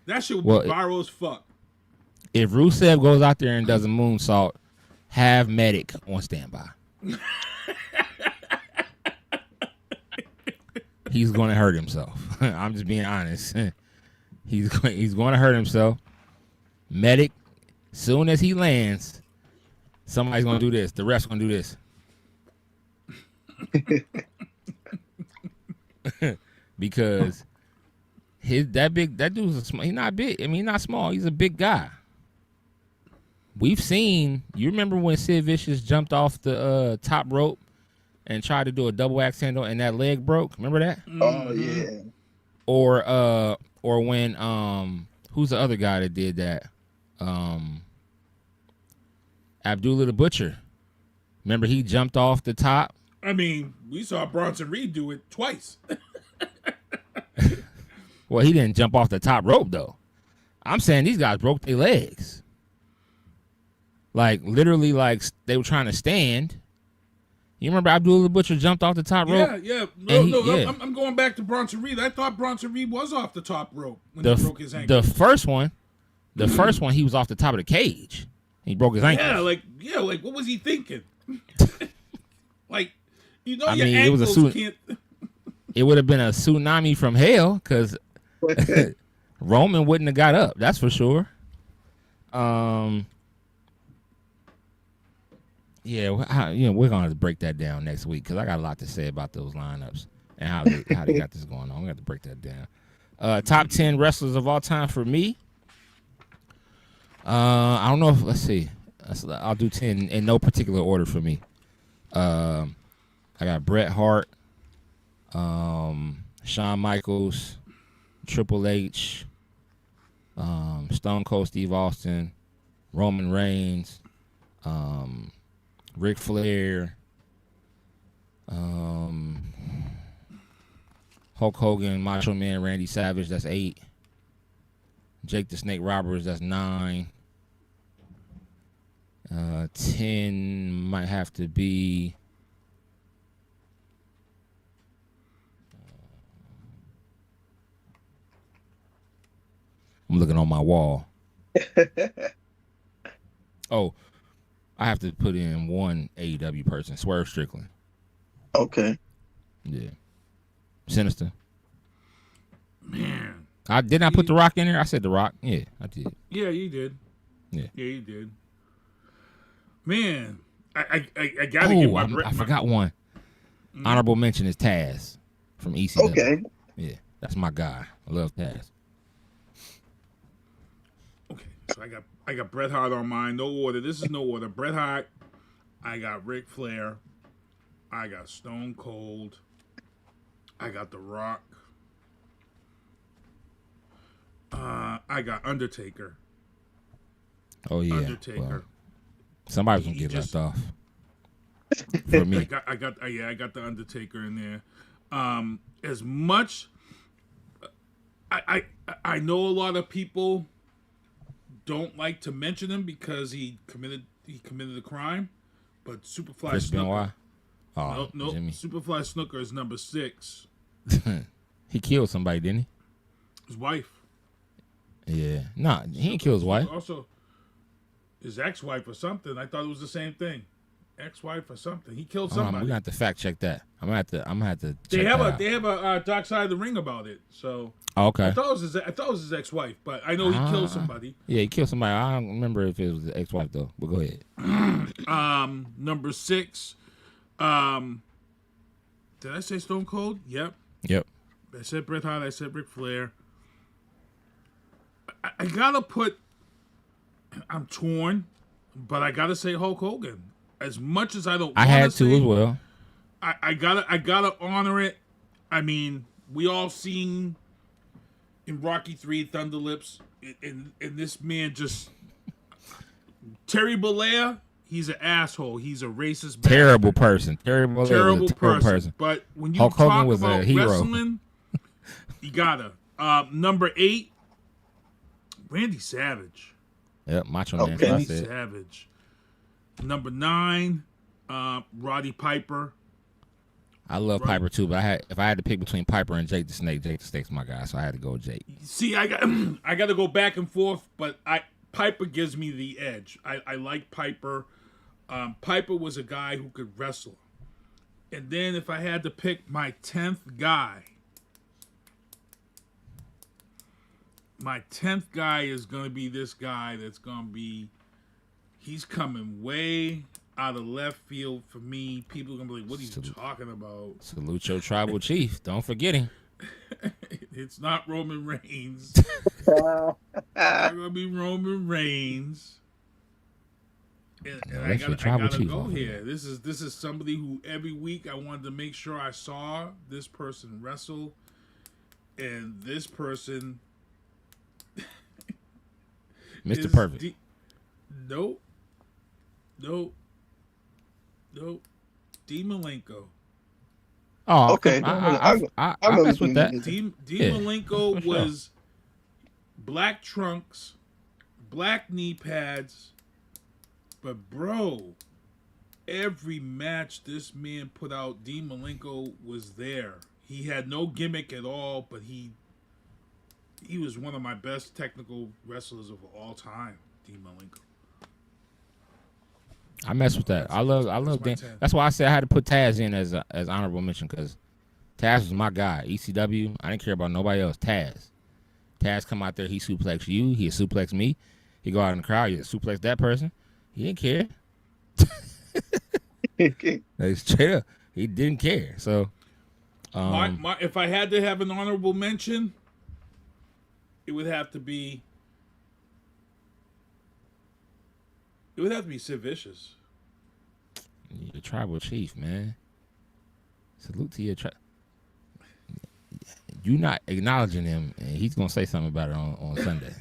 That shit would be viral as fuck. If Rusev goes out there and does a moonsault, have Medic on standby. He's going to hurt himself. I'm just being honest. He's going to hurt himself. Medic, soon as he lands, somebody's going to do this. The ref's going to do this. Because that dude's he's not big. I mean, he's not small. He's a big guy. We've seen. You remember when Sid Vicious jumped off the top rope and tried to do a double axe handle and that leg broke? Remember that? Oh yeah. Or when who's the other guy that did that? Abdullah the Butcher. Remember he jumped off the top? I mean, we saw Bronson Reed do it twice. Well, he didn't jump off the top rope though. I'm saying these guys broke their legs. Like literally, like they were trying to stand. You remember Abdullah the Butcher jumped off the top rope? Yeah. No, I'm going back to Bronson Reed. I thought Bronson Reed was off the top rope when he broke his ankle. The first one, he was off the top of the cage. He broke his ankle. Yeah, like what was he thinking? Like, you know, I your mean, ankles can't. It would have been a tsunami from hell because Roman wouldn't have got up. That's for sure. Yeah, we're gonna have to break that down next week because I got a lot to say about those lineups and how they got this going on. We have to break that down. Top 10 wrestlers of all time for me. I don't know if let's see. I'll do 10 in no particular order for me. I got Bret Hart, Shawn Michaels, Triple H, Stone Cold Steve Austin, Roman Reigns, Ric Flair, Hulk Hogan, Macho Man, Randy Savage, that's 8. Jake the Snake Roberts, that's 9. 10 might have to be I'm looking on my wall. Oh, I have to put in one AEW person, Swerve Strickland. Okay. Yeah. Sinister. Man. I put The Rock in there? I said The Rock. Yeah, I did. Yeah, you did. Yeah. Yeah, you did. Man, I gotta get my. I forgot one. Honorable mention is Taz from ECW. Okay. Yeah, that's my guy. I love Taz. Okay, so I got Bret Hart on mine. No order. This is no order. Bret Hart. I got Ric Flair. I got Stone Cold. I got The Rock. I got Undertaker. Oh yeah. Undertaker. Well, somebody's gonna get left off. For me. I got the Undertaker in there. As much I know a lot of people don't like to mention him because he committed a crime, but Superfly Chris Snooker. Benoit? Oh, no, Jimmy. Superfly Snooker is number 6. He killed somebody, didn't he? His wife. Yeah. Nah, he didn't kill his wife. Also, his ex-wife or something. I thought it was the same thing. Ex-wife or something. He killed somebody. We're gonna have to fact check that. I'm gonna have to. They check have a Dark Side of the Ring about it. So. Oh, okay. I thought it was his ex-wife, but I know he killed somebody. Yeah, he killed somebody. I don't remember if it was his ex-wife though. But go ahead. Number 6. Did I say Stone Cold? Yep. I said Bret Hart. I said Ric Flair. I gotta put. I'm torn, but I gotta say Hulk Hogan. As much as I don't, I had to as well. I gotta honor it. I mean, we all seen in Rocky 3 Thunder Lips, and this man just Terry Bollea. He's an asshole. He's a racist. Terrible person. Terrible person. But when you Hulk talk Hogan was about a hero. wrestling, you gotta. Number 8, Randy Savage. Yep, Macho Man. Randy Savage. Number 9, Roddy Piper. I love Piper too, but if I had to pick between Piper and Jake the Snake's my guy, so I had to go with Jake. See, I got to go back and forth, but Piper gives me the edge. I like Piper. Piper was a guy who could wrestle. And then if I had to pick my 10th guy, My 10th guy is gonna be this guy. That's gonna be. He's coming way out of left field for me. People are gonna be like, "What are you talking about?" Salute your tribal chief. Don't forget him. It's not Roman Reigns. It's not gonna be Roman Reigns. And I gotta go here. This is somebody who every week I wanted to make sure I saw this person wrestle, and this person, Mr. Perfect. Nope. D. Malenko. Oh, okay. I mess with that. D. Malenko was black trunks, black knee pads, but bro, every match this man put out, D. Malenko was there. He had no gimmick at all, but he was one of my best technical wrestlers of all time, D. Malenko. I mess with that. I love Dan. That's why I said I had to put Taz in as honorable mention, because Taz was my guy. ECW, I didn't care about nobody else. Taz come out there, he suplex you, he suplex me. He go out in the crowd, he suplex that person. He didn't care. Like, straight up, he didn't care. So, if I had to have an honorable mention, it would have to be Sid Vicious. Your tribal chief, man. Salute to your tribe. You're not acknowledging him, and he's gonna say something about it on Sunday.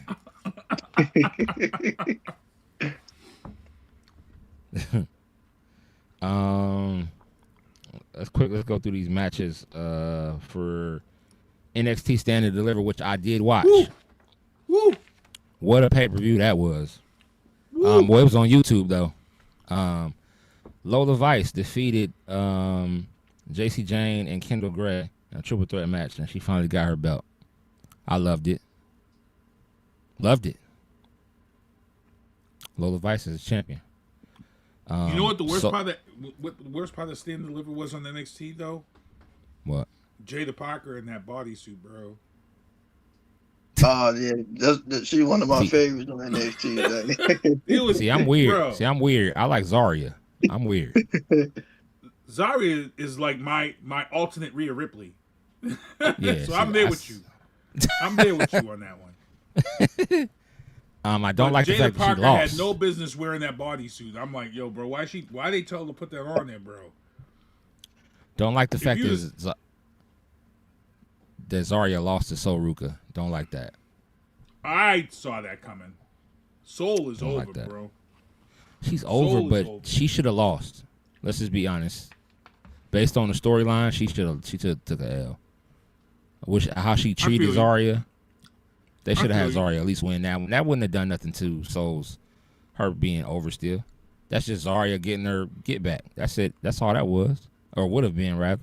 Let's go through these matches for NXT Stand and Deliver, which I did watch. Woo! What a pay-per-view that was. Well, it was on YouTube though. Lola Vice defeated JC Jane and Kendall Gray in a triple threat match, and she finally got her belt. I loved it. Lola Vice is a champion. You know what the worst part of Stand and Deliver was on NXT though? What? Jada Parker in that bodysuit, bro. Oh yeah, she's one of my favorites on NXT. See, I'm weird. Bro. See, I'm weird. I like Zarya. I'm weird. Zarya is like my alternate Rhea Ripley. Yeah, so I'm there with you. I'm there with you on that one. I don't like the fact that she lost. Jada Parker had no business wearing that bodysuit. I'm like, yo, bro, why they tell her to put that on there, bro? Don't like the fact that Zarya lost to Sol Ruka. Don't like that. I saw that coming. Soul is over, like bro. She's over, but she should have lost. Let's just be honest. Based on the storyline, she took a L. How she treated Zarya, they should have had Zarya at least win that one. That wouldn't have done nothing to Soul's her being over still. That's just Zarya getting her get back. That's it. That's all that was, or would have been rather.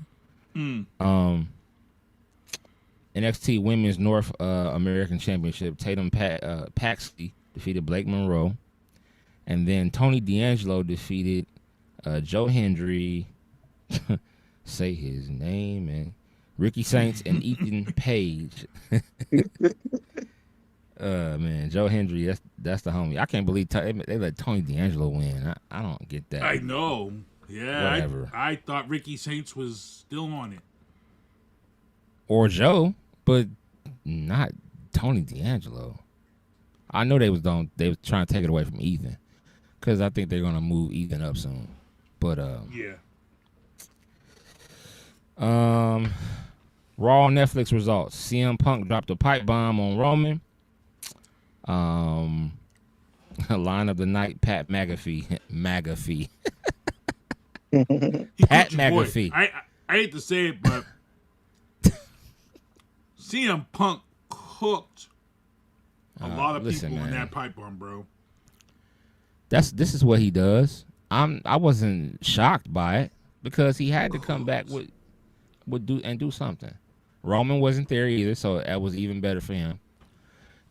NXT Women's North American Championship, Tatum Paxley defeated Blake Monroe. And then Tony D'Angelo defeated Joe Hendry, say his name, and Ricky Saints and Ethan Page. Man, Joe Hendry, that's the homie. I can't believe they let Tony D'Angelo win. I don't get that. I know. Yeah, whatever. I thought Ricky Saints was still on it. Or Joe, but not Tony D'Angelo. I know they was trying to take it away from Ethan, because I think they're gonna move Ethan up soon. But yeah. Raw Netflix results. CM Punk dropped a pipe bomb on Roman. Line of the night, Pat McAfee. Pat McAfee. I hate to say it, but CM Punk cooked a lot of people in that pipe bomb, bro. This is what he does. I wasn't shocked by it, because he had to come back with do something. Roman wasn't there either, so that was even better for him.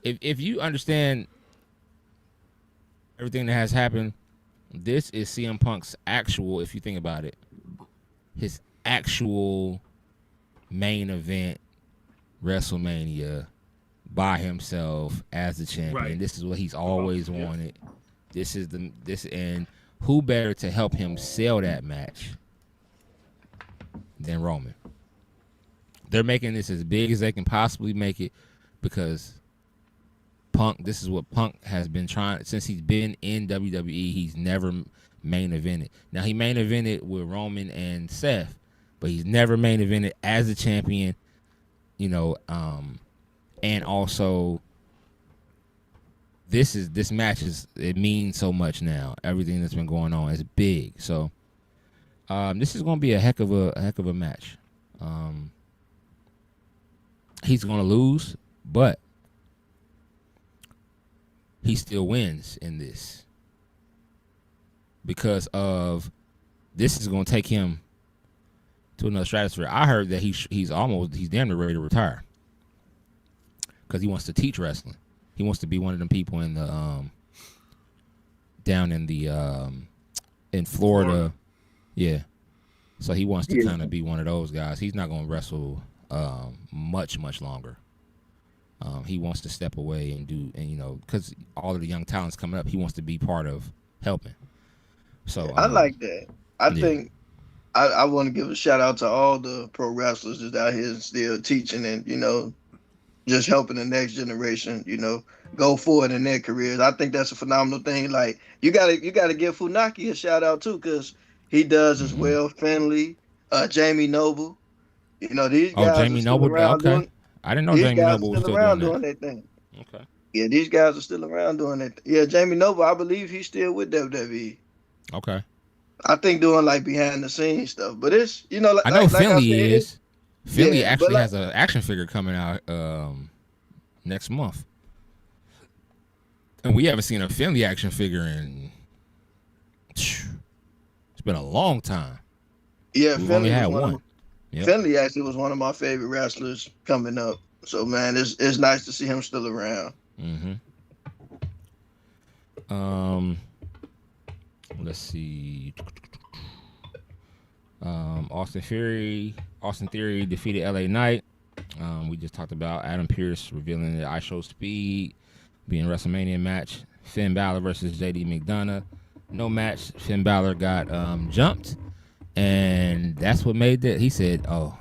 If you understand everything that has happened, this is CM Punk's actual, if you think about it, his actual main event WrestleMania by himself as the champion. Right. This is what he's always wanted. And who better to help him sell that match than Roman? They're making this as big as they can possibly make it because Punk, this is what Punk has been trying since he's been in WWE. He's never main evented. Now he main evented with Roman and Seth, but he's never main evented as a champion, and also this match it means so much now. Everything that's been going on is big. So this is going to be a heck of a match. He's going to lose, but he still wins in this because of this is going to take him to another stratosphere. I heard that he's damn near ready to retire because he wants to teach wrestling. He wants to be one of them people in the down in the in Florida. Yeah. So he wants to kind of be one of those guys. He's not going to wrestle much longer. He wants to step away and do, because all of the young talents coming up, he wants to be part of helping. So I like that. I think I want to give a shout out to all the pro wrestlers that's out here still teaching and just helping the next generation, go forward in their careers. I think that's a phenomenal thing. Like you gotta give Funaki a shout out too, because he does as well. Finley, Jamie Noble, these guys. Oh, Jamie Noble. Okay. I didn't know Jamie Noble was still around doing their thing. Okay. Yeah, these guys are still around doing that. Yeah, Jamie Noble, I believe he's still with WWE. Okay. I think doing like behind the scenes stuff, but it's I know Finley is. Finley actually like, has an action figure coming out next month, and we haven't seen a Finley action figure in. It's been a long time. Yeah, we've Finley only had one. Yep. Finley actually was one of my favorite wrestlers coming up. So man, it's nice to see him still around. Mm-hmm. Let's see. Austin Theory defeated LA Knight. We just talked about Adam Pearce revealing that I Show Speed being WrestleMania match. Finn Balor versus JD McDonough. No match. Finn Balor got jumped, and that's what made that. He said, "Oh,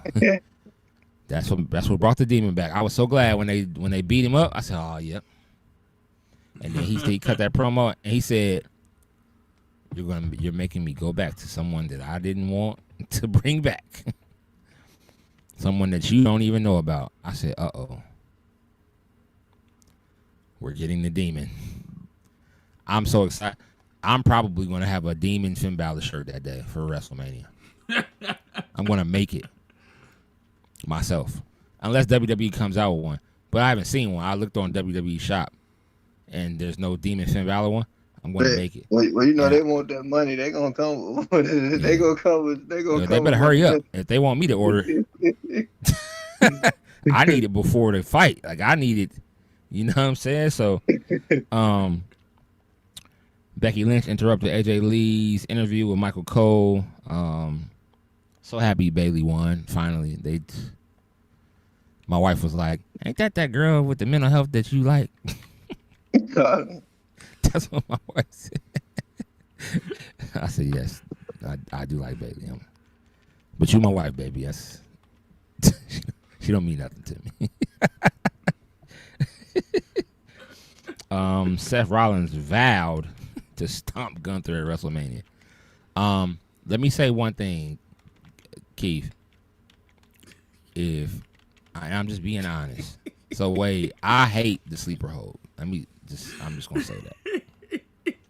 that's what brought the demon back." I was so glad when they beat him up. I said, "Oh, yep." And then he cut that promo, and he said, You're making me go back to someone that I didn't want to bring back. Someone that you don't even know about." I said, "Uh-oh. We're getting the demon." I'm so excited. I'm probably going to have a Demon Finn Balor shirt that day for WrestleMania. I'm going to make it myself. Unless WWE comes out with one. But I haven't seen one. I looked on WWE Shop, and there's no Demon Finn Balor one. I'm going to make it. Well, they want that money. They're going to come with it. They're going to come with it. They better hurry up. If they want me to order it. I need it before the fight. Like, I need it. You know what I'm saying? So, Becky Lynch interrupted AJ Lee's interview with Michael Cole. So happy Bayley won. Finally, my wife was like, "Ain't that girl with the mental health that you like?" That's what my wife said. I said, "Yes, I do like Bayley. But you my wife, baby. Yes." She don't mean nothing to me. Seth Rollins vowed to stomp Gunther at WrestleMania. Let me say one thing, Keith. I'm just being honest. So Wade, I hate the sleeper hold. I'm just gonna say that.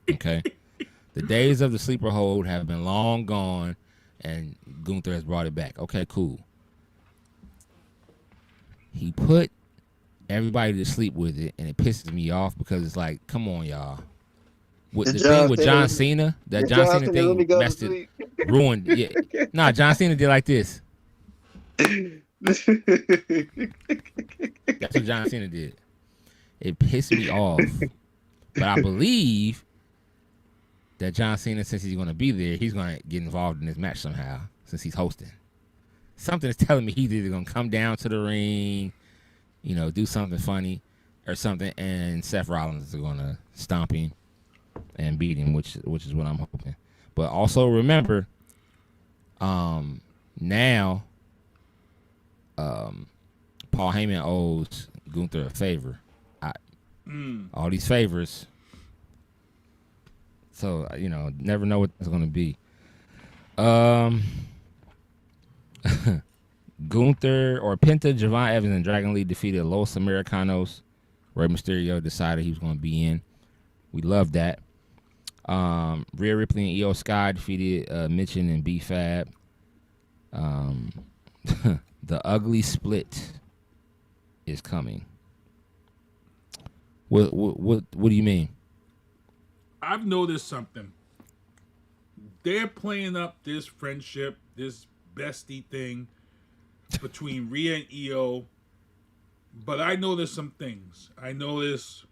Okay? The days of the sleeper hold have been long gone, and Gunther has brought it back. Okay, cool. He put everybody to sleep with it, and it pisses me off because it's like, come on, y'all. The thing with John Cena, that John Cena thing messed it, ruined. Yeah, nah, John Cena did like this. That's what John Cena did. It pissed me off, but I believe that John Cena, since he's going to be there, he's going to get involved in this match somehow since he's hosting. Something is telling me he's either going to come down to the ring, do something funny. or something, and Seth Rollins is gonna stomp him and beat him, which is what I'm hoping. But also remember, now, Paul Heyman owes Gunther a favor. All these favors. So, never know what it's going to be. Gunther or Penta, Javon Evans, and Dragon Lee defeated Los Americanos. Rey Mysterio decided he was going to be in. We love that. Rhea Ripley and Io Sky defeated Mitchin and B-Fab. The ugly split is coming. What do you mean? I've noticed something. They're playing up this friendship, this bestie thing between Rhea and Io. But I noticed some things. I noticed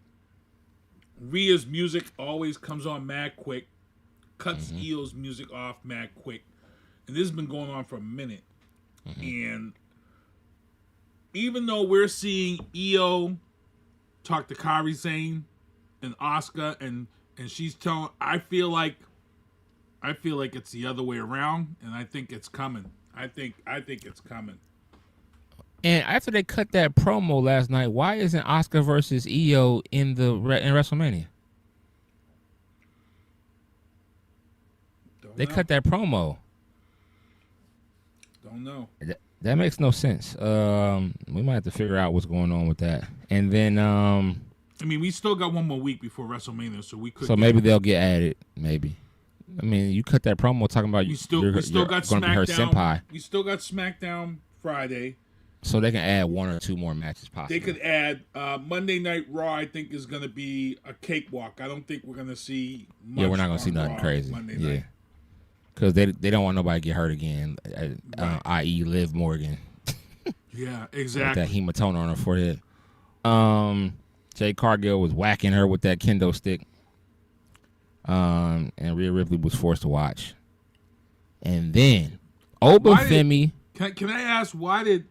Rhea's music always comes on mad quick, cuts Io's music off mad quick. And this has been going on for a minute. And even though we're seeing Io talk to Kairi Sane and Asuka, and she's telling, I feel like it's the other way around, and I think it's coming. I think it's coming. And after they cut that promo last night, why isn't Asuka versus Io in WrestleMania? They cut that promo. Don't know. That makes no sense. We might have to figure out what's going on with that. And then, I mean, we still got one more week before WrestleMania, so we could. So maybe they'll get added. Maybe. I mean, you cut that promo talking about we still got going to be her senpai. We still got SmackDown Friday. So they can add one or two more matches possibly. They could add Monday Night Raw. I think is going to be a cakewalk. I don't think we're going to see. Much we're not going to see nothing Raw crazy. Monday night. Because they don't want nobody to get hurt again, i.e. Liv Morgan. Yeah, exactly. With that hematoma on her forehead. Jade Cargill was whacking her with that kendo stick. And Rhea Ripley was forced to watch. And then Femi. Can I ask why did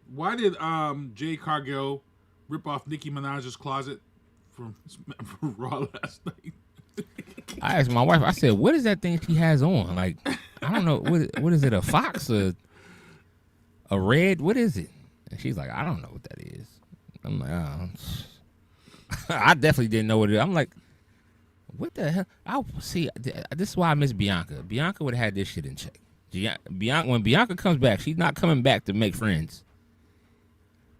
Jade Cargill rip off Nicki Minaj's closet from Raw last night? I asked my wife, I said, what is that thing she has on? Like, I don't know. What is it, a fox? A red? What is it? And she's like, I don't know what that is. I'm like, oh. I definitely didn't know what it is. I'm like, what the hell? See, this is why I miss Bianca. Bianca would have had this shit in check. When Bianca comes back, she's not coming back to make friends.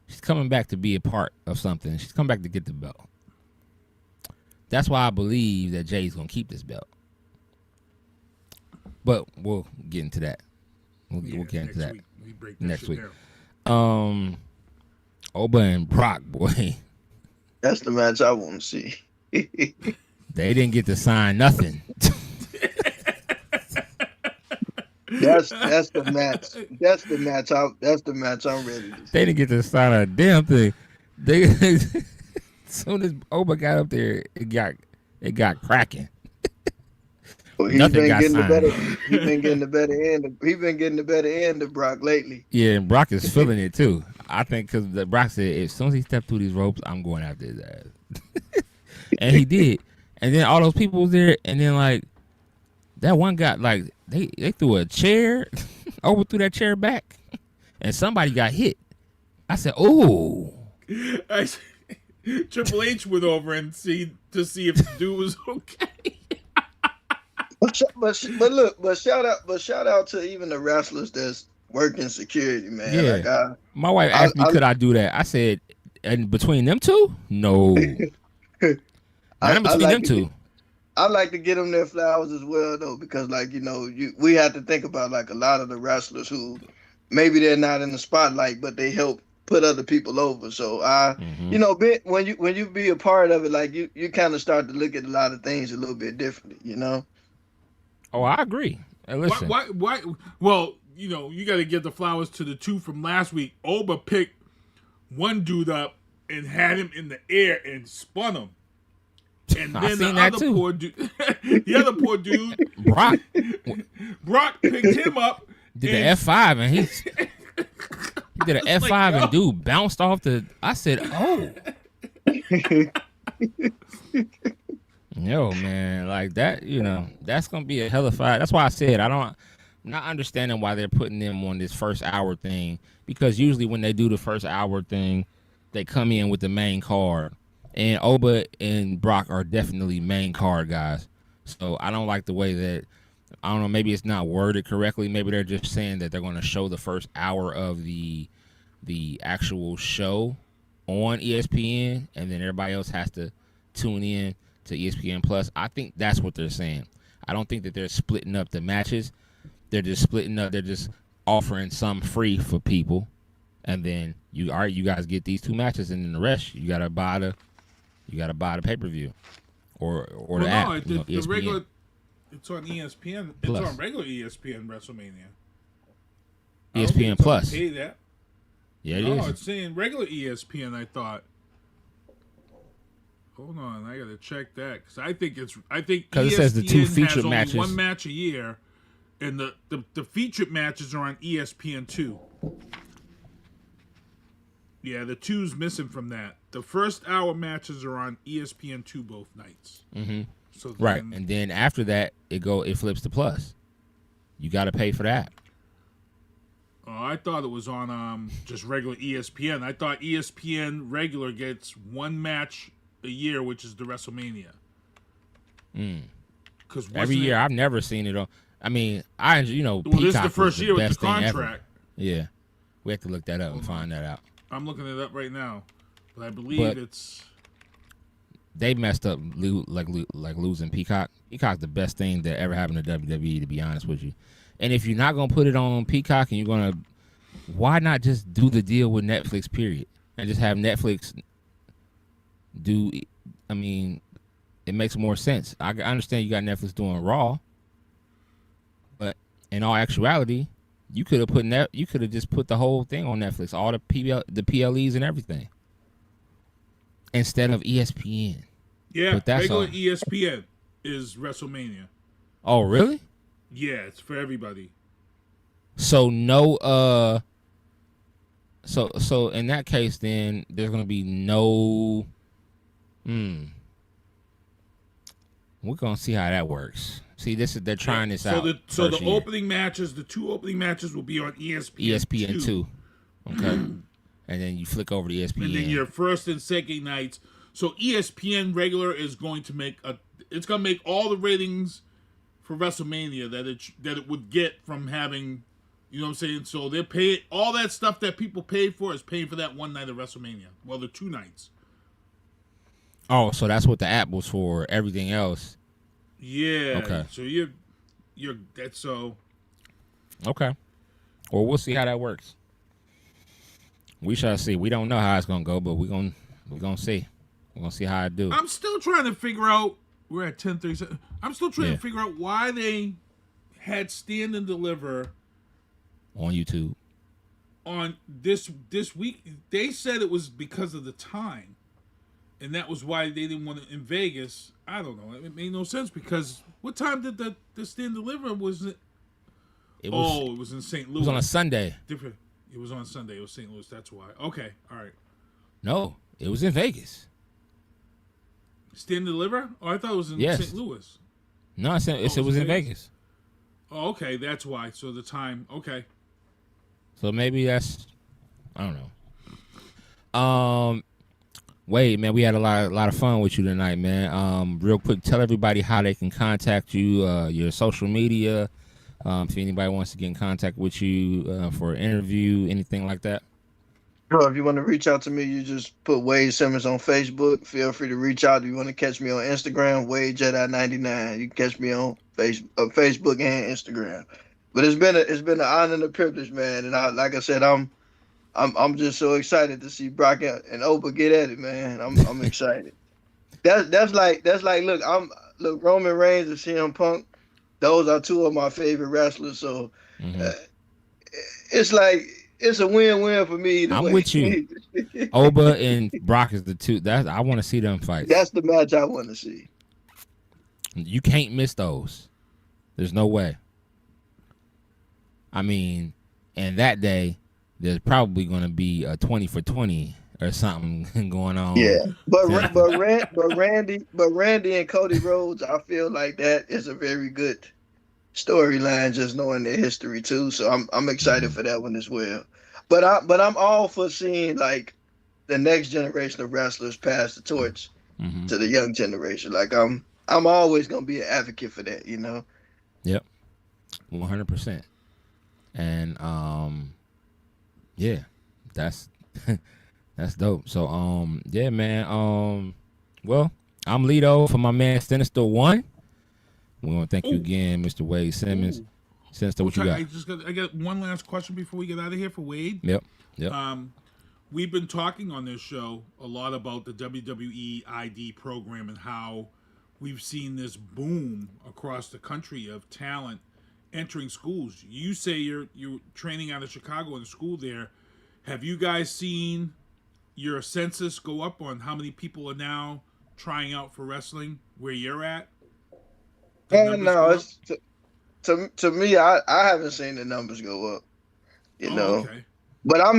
She's coming back to be a part of something. She's coming back to get the belt. That's why I believe that Jay's going to keep this belt. But we'll get into that. We'll get into that next week. Oba and Brock, boy. That's the match I want to see. They didn't get to sign nothing. That's the match. That's the match I'm ready to see. They didn't get to sign a damn thing. As soon as Oba got up there, it got cracking. Well, he's been getting the better end of Brock lately. Yeah, and Brock is feeling it too. I think because Brock said, as soon as he stepped through these ropes, I'm going after his ass. And he did. And then all those people was there, and then like that one guy, like they threw a chair, Oba threw that chair back, and somebody got hit. I said, "Oh." Triple H went over and see if the dude was okay. But shout out to even the wrestlers that's working security, man. Yeah. Like my wife asked me, could I do that? I said, and between them two, no. Not between them two. I like to get them their flowers as well, though, because like we have to think about like a lot of the wrestlers who maybe they're not in the spotlight, but they help put other people over. So when you be a part of it, like you kind of start to look at a lot of things a little bit differently, Oh, I agree. And listen, why? Well, you got to give the flowers to the two from last week. Oba picked one dude up and had him in the air and spun him. And then the other poor dude, Brock picked him up. Did the F5 and he did an F5 and dude bounced off the. I said, oh. Yo, man, like that, that's gonna be a hell of a fight. That's why I said I'm not understanding why they're putting them on this first hour thing, because usually when they do the first hour thing, they come in with the main card, and Oba and Brock are definitely main card guys. So I don't like the way that, I don't know, maybe it's not worded correctly. Maybe they're just saying that they're going to show the first hour of the actual show on ESPN, and then everybody else has to tune in to ESPN Plus. I think that's what they're saying. I don't think that they're splitting up the matches. They're just splitting up. They're just offering some free for people, and then you guys get these 2 matches, and then the rest you gotta buy the pay-per-view or the app. The ESPN. regular, it's on ESPN. Plus. It's on regular ESPN WrestleMania. ESPN Plus. Pay that. Yeah, it no, is. it's saying regular ESPN. I thought. Hold on, I gotta check that because I think because it says the 2 featured matches. One match a year, and the featured matches are on ESPN2. Yeah, the 2's missing from that. The first hour matches are on ESPN2 both nights. Mm-hmm. So right, and then after that, it flips to Plus. You got to pay for that. Oh, I thought it was on just regular ESPN. I thought ESPN regular gets 1 match a year, which is the WrestleMania. Because every year I've never seen it on. I mean, well, Peacock this is the first year with the contract. contract. Yeah, we have to look that up and find that out. I'm looking it up right now, but I believe it's. They messed up like losing Peacock. Peacock's the best thing that ever happened to WWE, to be honest with you. And if you're not gonna put it on Peacock, and you're gonna, why not just do the deal with Netflix? Period, and just have Netflix do. I mean, it makes more sense. I understand you got Netflix doing Raw, but in all actuality, you could have just put the whole thing on Netflix, all the PLEs and everything, instead of ESPN. Yeah, but that's regular all. ESPN is WrestleMania. Oh, really? Yeah, it's for everybody. So no. So in that case, then there's gonna be no. We're gonna see how that works. See, they're trying this out. So the opening matches, the 2 opening matches will be on ESPN. ESPN2. Okay. And then you flick over to ESPN. And then your first and second nights. So ESPN regular is going to make all the ratings for WrestleMania that it would get from having, you know what I'm saying? So they're paying all that stuff that people paid for is paying for that one night of WrestleMania. Well, the 2 nights. Oh, so that's what the app was for. Everything else. Yeah. Okay. So that's so. Okay. Well, we'll see how that works. We shall see. We don't know how it's gonna go, but we're gonna see. We're gonna see how it do. I'm still trying to figure out. We're at 10:37. I'm still trying to figure out why they had Stand and Deliver on YouTube on this week. They said it was because of the time, and that was why they didn't want it in Vegas. I don't know. It made no sense because what time did the Stand and Deliver was it? It was in St. Louis. It was on a Sunday. Different. It was on Sunday. It was St. Louis. That's why. Okay. All right. No, it was in Vegas. Stand and Deliver? Oh, I thought it was in St. Louis. No, it was in Vegas. Oh, okay. That's why. So the time. Okay. So maybe that's, I don't know. Wade, man, we had a lot of fun with you tonight, man. Real quick, tell everybody how they can contact you, your social media. If anybody wants to get in contact with you for an interview, anything like that. Sure, if you want to reach out to me, you just put Wade Simmons on Facebook. Feel free to reach out. If you want to catch me on Instagram, Wade Jedi 99. You can catch me on Facebook and Instagram. But it's been an honor and a privilege, man. And like I said, I'm just so excited to see Brock and Oba get at it, man. I'm excited. That's like look, Roman Reigns and CM Punk. Those are 2 of my favorite wrestlers. So it's like it's a win-win for me. I'm with you. Oba and Brock is the 2. I want to see them fight. That's the match I want to see. You can't miss those. There's no way. I mean, and that day, there's probably going to be a 20 for 20 or something going on. Yeah, but Randy and Cody Rhodes, I feel like that is a very good storyline, just knowing their history too. So I'm excited for that one as well. But I'm all for seeing like the next generation of wrestlers pass the torch to the young generation. Like I'm always gonna be an advocate for that, you know. Yep, 100%. And yeah, that's that's dope. So yeah, man. Well, I'm Lito for my man Sinista1. We want to thank you again, Mr. Wade Simmons. Sinista, what you got? I got one last question before we get out of here for Wade. Yep. We've been talking on this show a lot about the WWE ID program and how we've seen this boom across the country of talent entering schools. You say you're training out of Chicago in the school there. Have you guys seen your census go up on how many people are now trying out for wrestling where you're at? No, it's to me, I haven't seen the numbers go up. You know. Okay. But I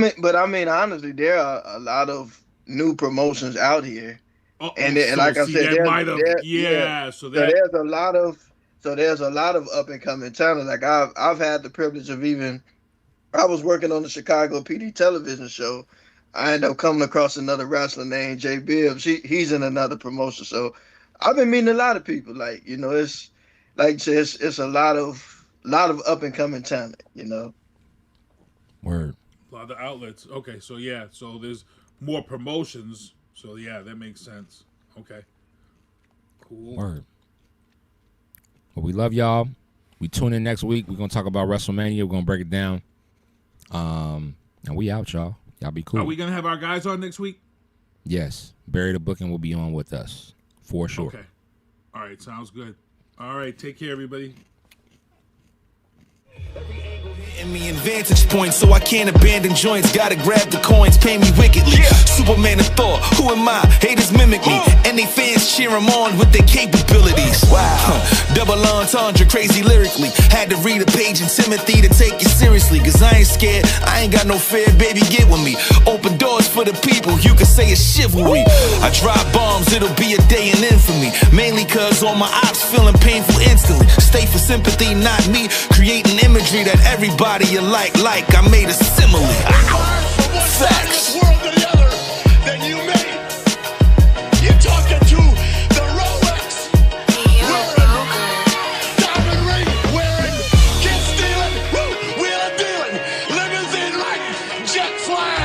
mean, honestly, there are a lot of new promotions out here, and like I said, so there's a lot of up and coming talent. Like I've had the privilege of I was working on the Chicago PD television show. I ended up coming across another wrestler named Jay Bibbs. He's in another promotion, so I've been meeting a lot of people. Like, you know, it's like it's a lot of up and coming talent. You know. Word. A lot of outlets. Okay, so yeah, so there's more promotions. So yeah, that makes sense. Okay. Cool. Word. Well, we love y'all. We tune in next week. We're gonna talk about WrestleMania. We're gonna break it down. And we out, y'all. Y'all be cool. Are we gonna have our guys on next week? Yes. Barry the Booking will be on with us for sure. Okay. All right, sounds good. All right, take care, everybody. In me in vantage points, so I can't abandon joints. Gotta grab the coins, pay me wickedly. Superman of Thor, who am I? Haters mimic me, and they fans cheer him on with their capabilities. Wow, double entendre, crazy lyrically. Had to read a page in Timothy to take it seriously, cause I ain't scared, I ain't got no fear, baby, get with me. Open doors for the people, you can say it's chivalry. I drop bombs, it'll be a day in infamy, mainly cause all my ops feeling painful instantly. Stay for sympathy, not me, creating imagery that everybody you like I made a simile. Facts. World to the other than you made. You're talking to the Rolex wearing, diamond ring wearing, kid stealing, wheeling dealing, limousine riding, jet flying.